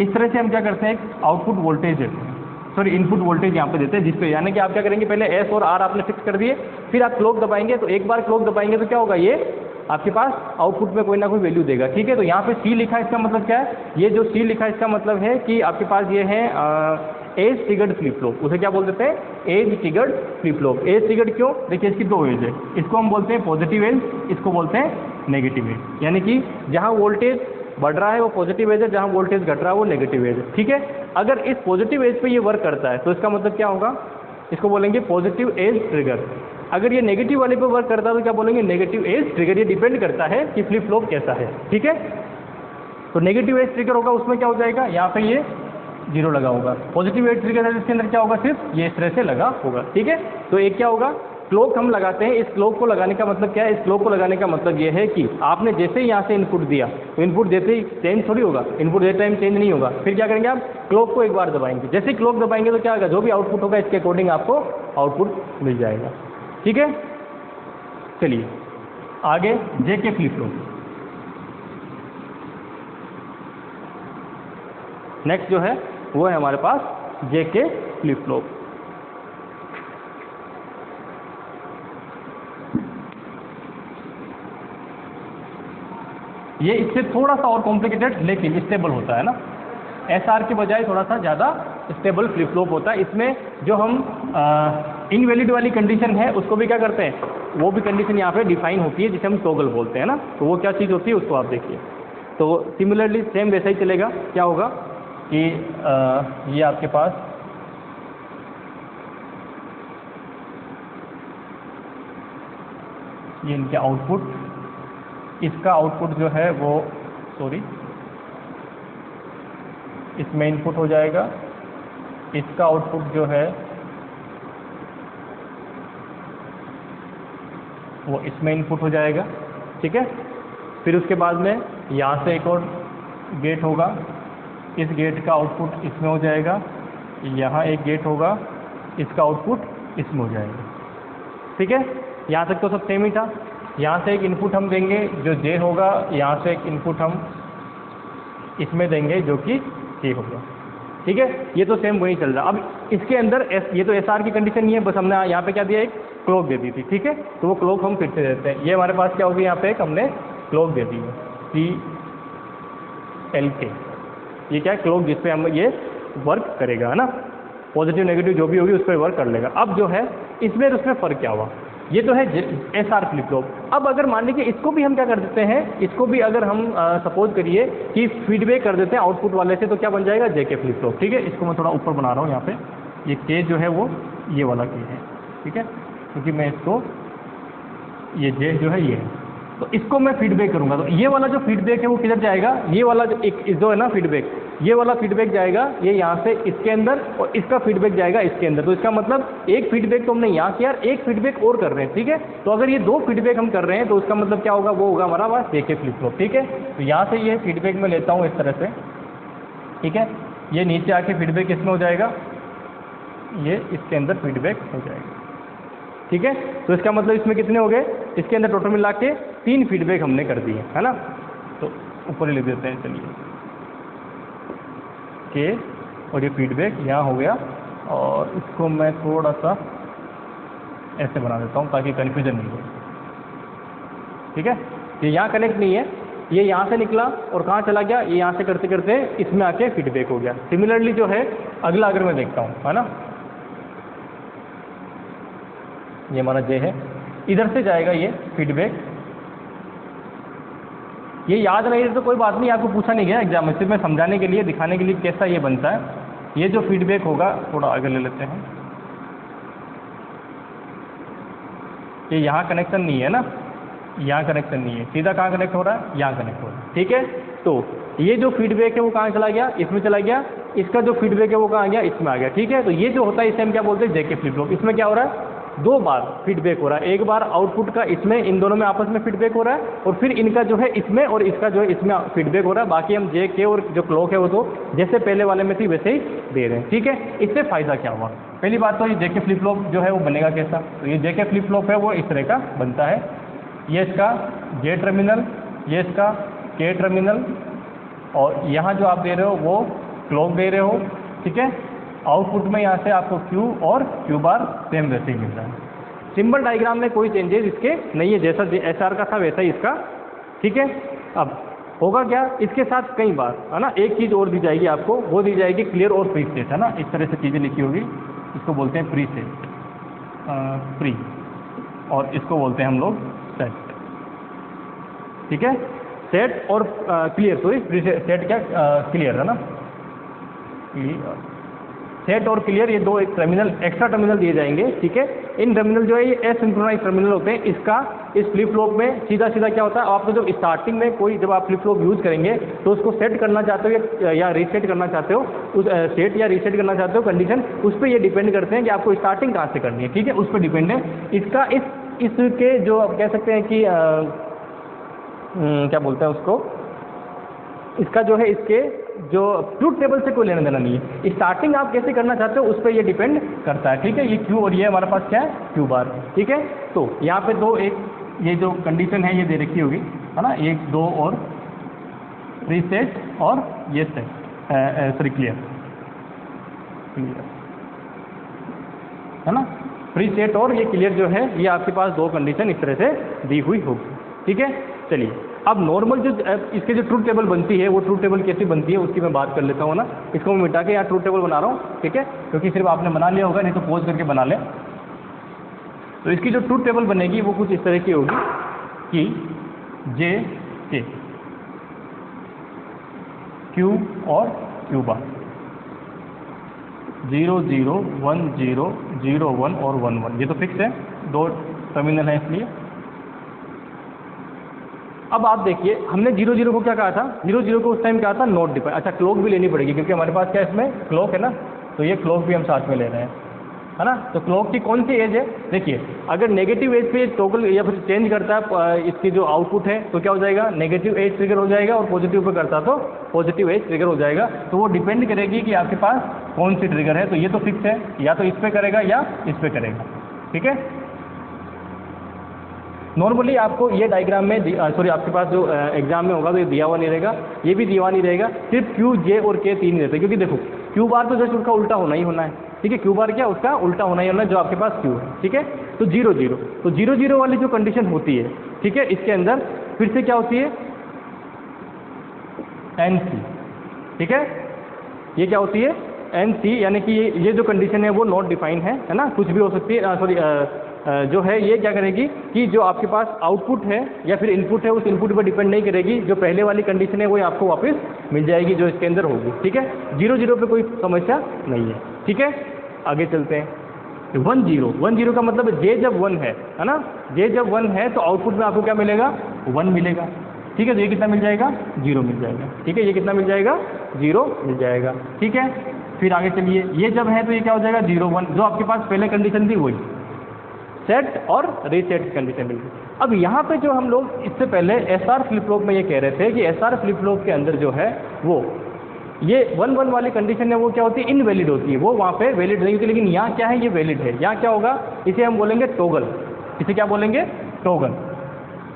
इस तरह से हम क्या करते हैं, एक आउटपुट वोल्टेज देते हैं, सॉरी इनपुट वोल्टेज यहाँ पे देते हैं, जिसपे यानी कि आप क्या करेंगे, पहले S और R आपने फिक्स कर दिए, फिर आप क्लॉक दबाएंगे, तो एक बार क्लॉक दबाएंगे तो क्या होगा, ये आपके पास आउटपुट में कोई ना कोई वैल्यू देगा। ठीक है, तो यहाँ पे C लिखा है, इसका मतलब क्या है, ये जो C लिखा है इसका मतलब है कि आपके पास ये है एज ट्रिगर्ड फ्लिप फ्लॉप। उसे क्या बोल देते हैं, edge triggered flip flop. Edge triggered क्यों, देखिए इसकी दो एज है, इसको हम बोलते हैं पॉजिटिव एज, इसको बोलते हैं नेगेटिव एज। यानी कि जहाँ वोल्टेज बढ़ रहा है वो पॉजिटिव एज है, जहाँ वोल्टेज घट रहा है वो नेगेटिव एज है। ठीक है, अगर इस पॉजिटिव एज पे ये वर्क करता है तो इसका मतलब क्या होगा, इसको बोलेंगे पॉजिटिव एज ट्रिगर। अगर ये नेगेटिव वाले पे वर्क करता है तो क्या बोलेंगे, नेगेटिव एज ट्रिगर। ये डिपेंड करता है कि फ्लिप फ्लॉप कैसा है। ठीक है, तो नेगेटिव एज ट्रिगर होगा, उसमें क्या हो जाएगा, यहाँ पे ये 0 लगा होगा। पॉजिटिव एज ट्रिगर है, इसके अंदर क्या होगा, सिर्फ ये इस तरह से लगा होगा। ठीक है, तो एक क्या होगा, क्लॉक हम लगाते हैं। इस क्लॉक को लगाने का मतलब क्या है, इस क्लॉक को लगाने का मतलब ये है कि आपने जैसे ही यहाँ से इनपुट दिया, तो इनपुट देते ही चेंज थोड़ी होगा, इनपुट देते टाइम चेंज नहीं होगा। फिर क्या करेंगे, आप क्लॉक को एक बार दबाएंगे, जैसे ही क्लॉक दबाएंगे तो क्या होगा, जो भी आउटपुट होगा इसके अकॉर्डिंग आपको आउटपुट मिल जाएगा। ठीक है, चलिए आगे JK फ्लिप फ्लॉप। नेक्स्ट जो है वो है हमारे पास JK फ्लिप फ्लॉप। ये इससे थोड़ा सा और कॉम्प्लिकेटेड लेकिन स्टेबल होता है ना, SR के बजाय थोड़ा सा ज़्यादा स्टेबल फ्लिप फ्लॉप होता है। इसमें जो हम इनवैलिड वाली कंडीशन है उसको भी क्या करते हैं, वो भी कंडीशन यहाँ पे डिफाइन होती है, जिसे हम टॉगल बोलते हैं ना। तो वो क्या चीज़ होती है उसको आप देखिए। तो सिमिलरली सेम वैसा ही चलेगा, क्या होगा कि ये आपके पास ये इनके आउटपुट, इसका आउटपुट जो है वो सॉरी, इसमें इनपुट हो जाएगा, इसका आउटपुट जो है वो इसमें इनपुट हो जाएगा, ठीक है। फिर उसके बाद में यहाँ से एक और गेट होगा, इस गेट का आउटपुट इसमें हो जाएगा, यहाँ एक गेट होगा, इसका आउटपुट इसमें हो जाएगा, ठीक है। यहाँ तक तो सब सेम ही था। यहाँ से एक इनपुट हम देंगे जो जे होगा, यहाँ से एक इनपुट हम इसमें देंगे जो कि के होगा, ठीक है। ये तो सेम वही चल रहा। अब इसके अंदर ये तो एसआर की कंडीशन नहीं है, बस हमने यहाँ पे क्या दिया, एक क्लॉक दे दी थी, ठीक है। तो वो क्लॉक हम फिर से देते हैं। ये हमारे पास क्या होगी, यहाँ पे एक हमने क्लॉक दे दी है CLK, ये क्या है, क्लॉक जिस पे हम ये वर्क करेगा, है ना, पॉजिटिव नेगेटिव जो भी होगी उस पर वर्क कर लेगा। अब जो है इसमें और उसमें फ़र्क क्या हुआ, ये तो है SR फ्लिप फ्लॉप। अब अगर मान लीजिए इसको भी हम क्या कर देते हैं, इसको भी अगर हम सपोज करिए कि फीडबैक कर देते हैं आउटपुट वाले से, तो क्या बन जाएगा, JK फ्लिप फ्लॉप, ठीक है। इसको मैं थोड़ा ऊपर बना रहा हूँ, यहाँ पे ये K जो है वो ये वाला K है, ठीक है, क्योंकि मैं इसको ये J जो है ये है, तो इसको मैं फीडबैक करूँगा, तो ये वाला जो फीडबैक है वो किधर जाएगा, ये वाला जो एक जो है ना फीडबैक, ये वाला फीडबैक जाएगा ये यहाँ से इसके अंदर, और इसका फीडबैक जाएगा इसके अंदर। तो इसका मतलब एक फीडबैक तो हमने यहाँ किया, एक फीडबैक और कर रहे हैं, ठीक है। तो अगर ये दो फीडबैक हम कर रहे हैं तो उसका मतलब क्या होगा, वो होगा हमारा पास JK फ्लिप फ्लॉप, ठीक है। तो यहाँ से ये फीडबैक मैं लेता हूँ इस तरह से, ठीक है। ये नीचे आके फीडबैक इसमें हो जाएगा, ये इसके अंदर फीडबैक हो जाएगा, ठीक है। तो इसका मतलब इसमें कितने हो गए, इसके अंदर टोटल मिला के 3 फीडबैक हमने कर दिए, है ना। तो ऊपर ही लिख देते हैं, चलिए के, और ये फीडबैक यहाँ हो गया, और इसको मैं थोड़ा सा ऐसे बना देता हूँ ताकि कन्फ्यूजन नहीं हो, ठीक है। ये यहाँ कनेक्ट नहीं है, ये यहाँ से निकला और कहाँ चला गया, ये यहाँ से करते करते इसमें आके फीडबैक हो गया। सिमिलरली जो है अगला अगर मैं देखता हूँ, है ना, ये हमारा J है, इधर से जाएगा ये फीडबैक, ये याद नहीं है तो कोई बात नहीं, आपको पूछा नहीं गया एग्जाम में, सिर्फ मैं समझाने के लिए, दिखाने के लिए कैसा ये बनता है। ये जो फीडबैक होगा, थोड़ा आगे ले लेते हैं, ये यहाँ कनेक्शन नहीं है ना, यहाँ कनेक्शन नहीं है, सीधा कहाँ कनेक्ट हो रहा है, यहाँ कनेक्ट हो रहा है, ठीक है। तो ये जो फीडबैक है वो कहाँ चला गया, इसमें चला गया, इसका जो फीडबैक है वो कहाँ गया, इसमें आ गया, ठीक है। तो ये जो होता है इसे हम क्या बोलते हैं, JK फ्लिप फ्लॉप। इसमें क्या हो रहा है, 2 बार फीडबैक हो रहा है, एक बार आउटपुट का इसमें, इन दोनों में आपस में फीडबैक हो रहा है, और फिर इनका जो है इसमें और इसका जो है इसमें फीडबैक हो रहा है। बाकी हम JK और जो क्लॉक है वो तो जैसे पहले वाले में थी वैसे ही दे रहे हैं, ठीक है। इससे फ़ायदा क्या हुआ, पहली बात तो ये JK फ्लिप फ्लॉप जो है वो बनेगा कैसा, तो ये JK फ्लिप फ्लॉप है वो इस तरह का बनता है, ये इसका J टर्मिनल, ये इसका K टर्मिनल, और यहाँ जो आप दे रहे हो वो क्लॉक दे रहे हो, ठीक है। आउटपुट में यहाँ से आपको Q और Q बार सेम वैसे ही मिल रहा है। सिंबल डायग्राम में कोई चेंजेस इसके नहीं है, जैसा SR का था वैसा ही इसका, ठीक है। अब होगा क्या, इसके साथ कई बार, है ना, एक चीज़ और दी जाएगी आपको, वो दी जाएगी क्लियर और प्री सेट, है ना, इस तरह से चीज़ें लिखी होगी, इसको बोलते हैं प्री सेट, प्री, और इसको बोलते हैं हम लोग सेट, ठीक है। सेट और क्लियर, सॉरी प्री सेट क्या, क्लियर, है ना, क्लियर, सेट और क्लियर, ये 2 एक टर्मिनल, एक्स्ट्रा टर्मिनल दिए जाएंगे, ठीक है। इन टर्मिनल जो है ये एसिंक्रोनाइज टर्मिनल होते हैं। इसका इस फ्लिप फ्लॉप में सीधा सीधा क्या होता है, आपको जब स्टार्टिंग में कोई, जब आप फ्लिप फ्लॉप यूज़ करेंगे तो उसको सेट करना चाहते हो या रीसेट करना चाहते हो, उस सेट या रीसेट करना चाहते हो कंडीशन, उस पर ये डिपेंड करते हैं कि आपको स्टार्टिंग कहाँ से करनी है, ठीक है, उस पर डिपेंड है। इसका इसके जो आप कह सकते हैं कि क्या बोलते हैं उसको, इसका जो है इसके जो ट्रूथ टेबल से कोई लेना देना नहीं है, स्टार्टिंग आप कैसे करना चाहते हो उस पर ये डिपेंड करता है, ठीक है। ये Q और ये हमारे पास क्या है, Q बार, ठीक है। तो यहाँ पे 2 एक ये जो कंडीशन है ये दे रखी होगी, है ना, 1 2 और रीसेट और ये सेट, सॉरी क्लियर, क्लियर, है ना, प्रीसेट और ये क्लियर जो है ये आपके पास 2 कंडीशन इस तरह से दी हुई होगी, ठीक है। चलिए अब नॉर्मल जो इसके जो ट्रूथ टेबल बनती है वो ट्रूथ टेबल कैसी बनती है उसकी मैं बात कर लेता हूँ ना। इसको मैं मिटा के यहाँ ट्रूथ टेबल बना रहा हूँ, ठीक है, क्योंकि सिर्फ आपने बना लिया होगा, नहीं तो पॉज करके बना लें। तो इसकी जो ट्रूथ टेबल बनेगी वो कुछ इस तरह की होगी कि JK, Q और Q बार, 0 0 1 0 0 1 और 1 1, ये तो फिक्स है, 2 टर्मिनल है इसलिए। अब आप देखिए हमने 0 0 को क्या कहा था, 0 0 को उस टाइम क्या था, नॉट डिफाइन। अच्छा क्लॉक भी लेनी पड़ेगी क्योंकि हमारे पास क्या इसमें क्लॉक है ना, तो ये क्लॉक भी हम साथ में ले रहे हैं, है ना। तो क्लॉक की कौन सी एज है, देखिए अगर नेगेटिव एज पे टॉगल या फिर चेंज करता है इसकी जो आउटपुट है तो क्या हो जाएगा, नेगेटिव एज ट्रिगर हो जाएगा, और पॉजिटिव पे करता तो पॉजिटिव एज ट्रिगर हो जाएगा। तो वो डिपेंड करेगी कि आपके पास कौन सी ट्रिगर है। तो ये तो फिक्स है, या तो इस पर करेगा या इस पर करेगा, ठीक है। नॉर्मली आपको ये डायग्राम में सॉरी आपके पास जो एग्जाम में होगा तो ये दिया हुआ नहीं रहेगा, ये भी दिया नहीं रहेगा, सिर्फ Q, J और K तीन ही रहते हैं। क्योंकि देखो Q बार तो जस्ट उसका उल्टा होना ही होना है, ठीक है। Q बार क्या उसका उल्टा होना ही होना है जो आपके पास Q है, ठीक है। तो 0 0, तो 0 0 वाली जो कंडीशन होती है, ठीक है, इसके अंदर फिर से क्या होती है, NC, ठीक है। ये क्या होती है, NC, यानी कि ये जो कंडीशन है वो नॉट डिफाइन है ना, कुछ भी हो सकती है। सॉरी जो है ये क्या करेगी कि जो आपके पास आउटपुट है या फिर इनपुट है उस इनपुट पर डिपेंड नहीं करेगी, जो पहले वाली कंडीशन है वो आपको वापस मिल जाएगी जो इसके अंदर होगी, ठीक है। 0 0 पे कोई समस्या नहीं है, ठीक है। आगे चलते हैं। 1 0, 1 0 का मतलब J जब 1 है ना, J जब 1 है तो आउटपुट में आपको क्या मिलेगा, 1 मिलेगा, ठीक है। तो ये कितना मिल जाएगा, 0 मिल जाएगा, ठीक है। ये कितना मिल जाएगा, 0 मिल जाएगा, ठीक है। फिर आगे चलिए, ये जब है तो ये क्या हो जाएगा, 0 1, जो आपके पास पहले कंडीशन थी वही सेट और रीसेट कंडीशन मिल गई। अब यहाँ पे जो हम लोग इससे पहले SR फ्लिप फ्लॉप में ये कह रहे थे कि SR फ्लिप फ्लॉप के अंदर जो है वो ये 1 1 वाली कंडीशन है वो क्या होती है, इनवैलिड होती है, वो वहाँ पे वैलिड नहीं होती। लेकिन यहाँ क्या है, ये वैलिड है। यहाँ क्या होगा, इसे हम बोलेंगे टॉगल, इसे क्या बोलेंगे, टॉगल,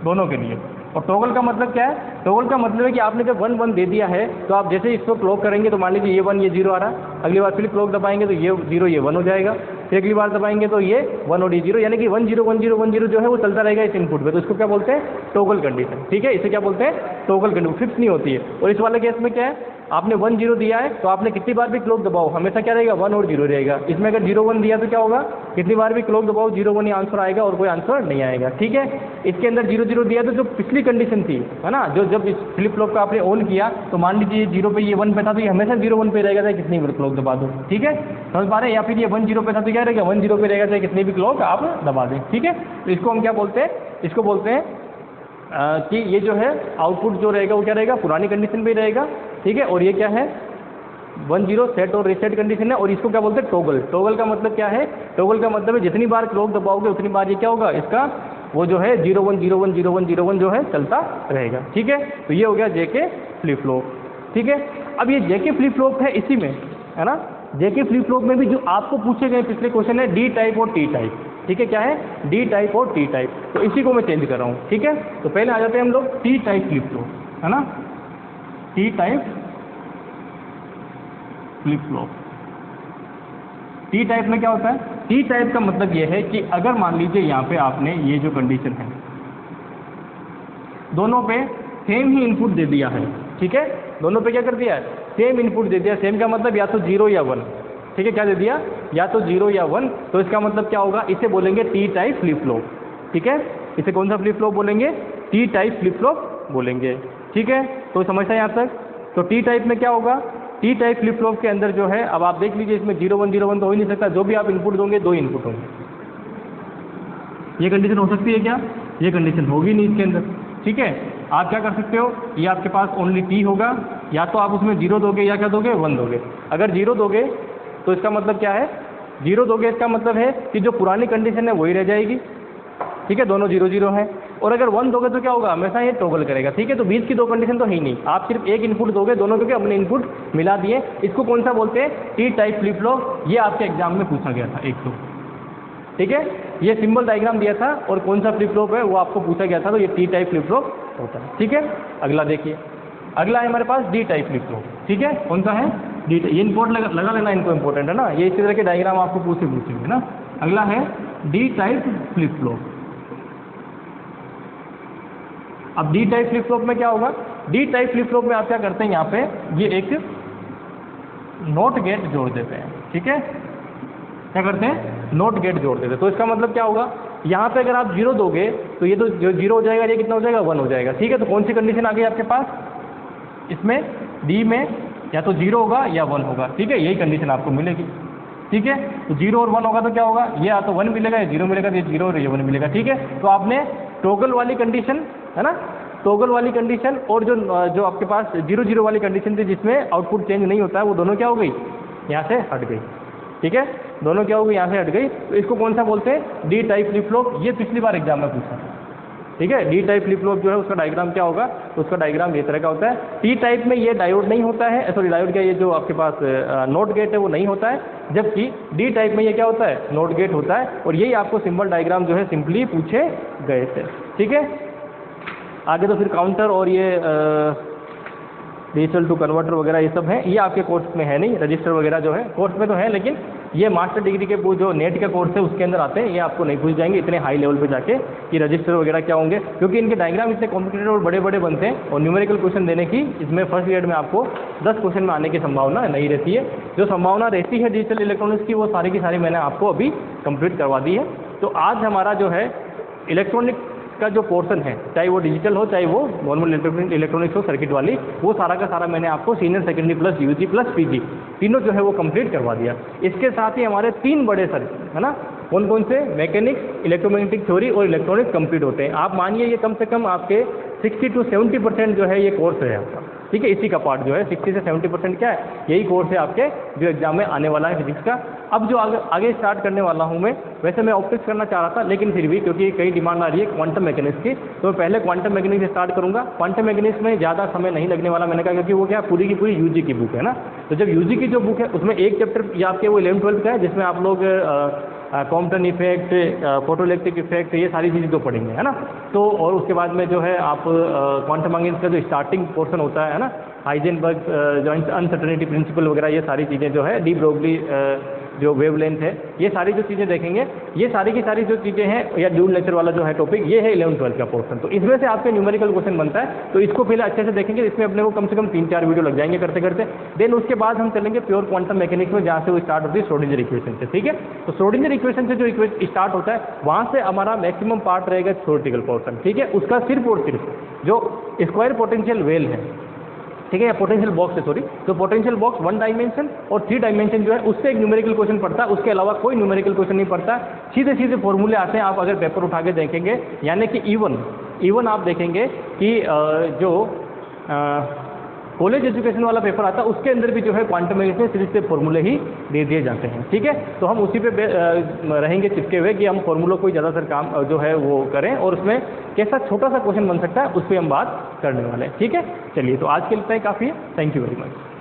दोनों के लिए। और टॉगल का मतलब क्या है, टॉगल का मतलब है कि आपने जब 1 1 दे दिया है तो आप जैसे इसको क्लॉक करेंगे तो मान लीजिए ये 1 ये 0 आ रहा है, अगली बार फिर क्लॉक दबाएंगे तो ये 0 ये 1 हो जाएगा, फिर अगली बार दबाएंगे तो ये 1 और ये 0, यानी कि 1 0 1 0 1 0 जो है वो चलता रहेगा इस इनपुट पे। तो इसको क्या बोलते हैं, टॉगल कंडीशन, ठीक है। इसे क्या बोलते हैं, टॉगल कंडीशन, फिक्स नहीं होती है। और इस वाले केस में क्या है, आपने 1 0 दिया है तो आपने कितनी बार भी क्लॉक दबाओ हमेशा क्या रहेगा, 1 और 0 रहेगा। इसमें अगर 0 1 दिया तो क्या होगा, कितनी बार भी क्लॉक दबाओ 0 1 ही आंसर आएगा और कोई आंसर नहीं आएगा, ठीक है। इसके अंदर 0 0 दिया तो जो पिछली कंडीशन थी, है ना, जो जब इस फ्लिप फ्लॉप का आपने ऑन किया तो मान लीजिए 0 पे ये 1 पे था तो ये हमेशा 0 1 पे रहेगा, चाहे कितनी भी क्लॉक दबा दो, ठीक है, समझ पा रहे हैं। या फिर ये 1 0 पे था तो क्या रहेगा, 1 0 पे रहेगा, चाहे कितनी भी क्लॉक आप दबा दें, ठीक है। तो इसको हम क्या बोलते हैं, इसको बोलते हैं कि ये जो है आउटपुट जो रहेगा वो क्या रहेगा, पुरानी कंडीशन पे रहेगा, ठीक है। और ये क्या है, 1 0 सेट और रीसेट कंडीशन है। और इसको क्या बोलते हैं, टॉगल। टॉगल का मतलब क्या है, टॉगल का मतलब है जितनी बार क्लॉक दबाओगे उतनी बार ये क्या होगा, इसका वो जो है 0 1 0 1 0 1 0 1 जो है चलता रहेगा, ठीक है। तो ये हो गया JK फ्लिप फ्लॉप, ठीक है। अब ये JK फ्लिप फ्लॉप है, इसी में है ना, JK फ्लिप फ्लॉप में भी जो आपको पूछे गए पिछले क्वेश्चन है D टाइप और T टाइप, ठीक है। क्या है, D टाइप और T टाइप, तो इसी को मैं चेंज कर रहा हूँ, ठीक है। तो पहले आ जाते हैं हम लोग T टाइप फ्लिप फ्लॉप, है ना, T type flip flop. T type में क्या होता है, टी टाइप का मतलब ये है कि अगर मान लीजिए यहाँ पे आपने ये जो कंडीशन है दोनों पे सेम ही इनपुट दे दिया है, ठीक है, दोनों पे क्या कर दिया है, सेम इनपुट दे दिया। सेम का मतलब या तो 0 या 1, ठीक है, क्या दे दिया, या तो 0 या 1, तो इसका मतलब क्या होगा, इसे बोलेंगे टी टाइप फ्लिप फ्लॉप, ठीक है। इसे कौन सा फ्लिप फ्लॉप बोलेंगे, टी टाइप फ्लिप फ्लॉप बोलेंगे, ठीक है। तो समझता है यहाँ तक। तो टी टाइप में क्या होगा, टी टाइप फ्लिप फ्लॉप के अंदर जो है, अब आप देख लीजिए इसमें 0 1 0 1 तो हो ही नहीं सकता, जो भी आप इनपुट दोगे 2 इनपुट होंगे। ये कंडीशन हो सकती है क्या, ये कंडीशन होगी नहीं इसके अंदर, ठीक है। आप क्या कर सकते हो, ये आपके पास ओनली टी होगा, या तो आप उसमें 0 दोगे या क्या दोगे, 1 दोगे। अगर 0 दोगे तो इसका मतलब क्या है, 0 दोगे इसका मतलब है कि जो पुरानी कंडीशन है वही रह जाएगी, ठीक है, दोनों 0 0 हैं। और अगर 1 दोगे तो क्या होगा, हमेशा ये टॉगल करेगा, ठीक है। तो बीच की दो कंडीशन तो है ही नहीं, आप सिर्फ एक इनपुट दोगे, दोनों क्योंकि अपने इनपुट मिला दिए। इसको कौन सा बोलते हैं, टी टाइप फ्लिप फ्लॉप। ये आपके एग्जाम में पूछा गया था एक तो, ठीक है, ये सिंबल डायग्राम दिया था और कौन सा फ्लिप फ्लॉप है वो आपको पूछा गया था, तो ये टी टाइप फ्लिप फ्लॉप होता है, ठीक है। अगला देखिए, अगला है हमारे पास डी टाइप फ्लिप फ्लॉप, ठीक है। कौन सा है, डी टाइप, ये इंपोर्ट लगा लेना, इनको इंपॉर्टेंट है ना, ये इसी तरह के डायग्राम आपको पूछेंगे ना। अगला है डी टाइप फ्लिप फ्लॉप। अब डी टाइप फ्लिप फ्लॉप में क्या होगा, डी टाइप फ्लिप फ्लॉप में आप क्या करते हैं, यहाँ पे ये एक नोट गेट जोड़ देते हैं, ठीक है, क्या करते हैं, नोट गेट जोड़ देते हैं। तो इसका मतलब क्या होगा, यहाँ पे अगर आप 0 दोगे तो ये तो जो 0 हो जाएगा, ये कितना हो जाएगा, 1 हो जाएगा, ठीक है। तो कौन सी कंडीशन आ गई आपके पास, इसमें डी में या तो 0 होगा या 1 होगा, ठीक है, यही कंडीशन आपको मिलेगी, ठीक है। तो 0 और 1 होगा तो क्या होगा, ये या तो 1 मिलेगा या 0 मिलेगा, तो ये 0 और ये 1 मिलेगा, ठीक है। तो आपने टॉगल वाली कंडीशन, है ना, टॉगल वाली कंडीशन और जो आपके पास 0 वाली कंडीशन थी जिसमें आउटपुट चेंज नहीं होता है, वो दोनों क्या हो गई, यहाँ से हट गई। ठीक है, दोनों क्या हो गई, यहाँ से हट गई। तो इसको कौन सा बोलते हैं, डी टाइप फ्लिप फ्लॉप। ये पिछली बार एग्जाम में पूछा। ठीक है, डी टाइप फ्लिप फ्लॉप जो है उसका डायग्राम क्या होगा, तो उसका डायग्राम ये तरह का होता है। टी टाइप में ये डायोड नहीं होता है, सॉरी डायोड क्या, ये जो आपके पास नोट गेट है वो नहीं होता है, जबकि डी टाइप में ये क्या होता है, नोट गेट होता है। और यही आपको सिंबल डायग्राम जो है सिंपली पूछे गए थे। ठीक है, आगे तो फिर काउंटर और ये डिजिटल टू कन्वर्टर वगैरह ये सब है, ये आपके कोर्स में है नहीं। रजिस्टर वगैरह जो है कोर्स में तो है, लेकिन ये मास्टर डिग्री के जो नेट का कोर्स है उसके अंदर आते हैं, ये आपको नहीं पूछ जाएंगे इतने हाई लेवल पे जाके कि रजिस्टर वगैरह क्या होंगे, क्योंकि इनके डायग्राम इतने कॉम्प्लिकेटेड और बड़े बड़े बनते हैं। और न्यूमेरिकल क्वेश्चन देने की इसमें फर्स्ट ईयर में आपको 10 क्वेश्चन में आने की संभावना नहीं रहती है। जो संभावना रहती है डिजिटल इलेक्ट्रॉनिक्स की, वो सारी की सारी मैंने आपको अभी कंप्लीट करवा दी है। तो आज हमारा जो है इलेक्ट्रॉनिक का जो पोर्शन है, चाहे वो डिजिटल हो चाहे वो नॉर्मल इलेक्ट्रॉनिक्स हो सर्किट वाली, वो सारा का सारा मैंने आपको senior secondary plus UG plus PG तीनों जो है वो कंप्लीट करवा दिया। इसके साथ ही हमारे 3 बड़े सर है ना, कौन कौन से, मैकेनिक्स, इलेक्ट्रोमैग्नेटिक थ्योरी और इलेक्ट्रॉनिक्स कंप्लीट होते हैं। आप मानिए ये कम से कम आपके 60 to 70% जो है ये कोर्स है आपका। ठीक है, इसी का पार्ट जो है 60 से 70% क्या है, यही कोर्स है आपके जो एग्जाम में आने वाला है फिजिक्स का। अब जो आगे स्टार्ट करने वाला हूँ मैं, वैसे मैं ऑप्टिक्स करना चाह रहा था, लेकिन फिर भी क्योंकि कई डिमांड आ रही है क्वांटम मैकेनिक्स की, तो मैं पहले क्वांटम मैकेनिक्स से स्टार्ट करूँगा। क्वांटम मैकेनिक्स में ज़्यादा समय नहीं लगने वाला, मैंने कहा, क्योंकि वो क्या पूरी की पूरी यूजी की बुक है ना। तो जब यूजी की जो बुक है उसमें एक चैप्टर या आपके वो 11-12 का है, जिसमें आप लोग कॉम्पटन इफेक्ट, फोटोइलेक्ट्रिक इफेक्ट, ये सारी चीज़ें तो पढ़ेंगे है ना। तो और उसके बाद में जो है आप क्वांटम मैकेनिक्स का जो स्टार्टिंग पोर्शन होता है ना, हाइजेनबर्ग जॉइंट अनसर्टेनिटी प्रिंसिपल वगैरह, ये सारी चीज़ें जो है, डी ब्रोगली जो वेवलेंथ है, ये सारी जो चीज़ें देखेंगे, ये सारी की सारी जो चीज़ें हैं, या ड्यूल नेचर वाला जो है टॉपिक, ये है 11-12 का पोर्शन। तो इसमें से आपके न्यूमेरिकल क्वेश्चन बनता है, तो इसको पहले अच्छे से देखेंगे। इसमें अपने को कम से कम 3-4 वीडियो लग जाएंगे करते करते। देन उसके बाद हम चलेंगे प्योर क्वांटम मैकेनिक्स में, जहाँ से वो स्टार्ट होती है श्रोडिंगर इक्वेशन से। ठीक है, तो श्रोडिंगर इक्वेशन से जो स्टार्ट होता है, वहाँ से हमारा मैक्सिमम पार्ट रहेगा थ्योरेटिकल पोर्शन। ठीक है, उसका सिर्फ और सिर्फ जो स्क्वायर पोटेंशियल वेल है, ठीक है, या पोटेंशियल बॉक्स है, सॉरी, तो पोटेंशियल बॉक्स 1 डायमेंशन और 3 डायमेंशन जो है उससे एक न्यूमेरिकल क्वेश्चन पड़ता है, उसके अलावा कोई न्यूमेरिकल क्वेश्चन नहीं पड़ता। सीधे सीधे फॉर्मूले आते हैं। आप अगर पेपर उठा के देखेंगे, यानी कि इवन आप देखेंगे कि जो कॉलेज एजुकेशन वाला पेपर आता है, उसके अंदर भी जो है क्वांटम मैकेनिक्स में सीरीज से फॉर्मूले ही दे दिए जाते हैं। ठीक है, तो हम उसी पे रहेंगे चिपके हुए कि हम फॉर्मूलों को ज़्यादातर काम जो है वो करें, और उसमें कैसा छोटा सा क्वेश्चन बन सकता है उस पर हम बात करने वाले हैं। ठीक है, चलिए, तो आज के लिए इतना ही काफ़ी है। Thank you very much.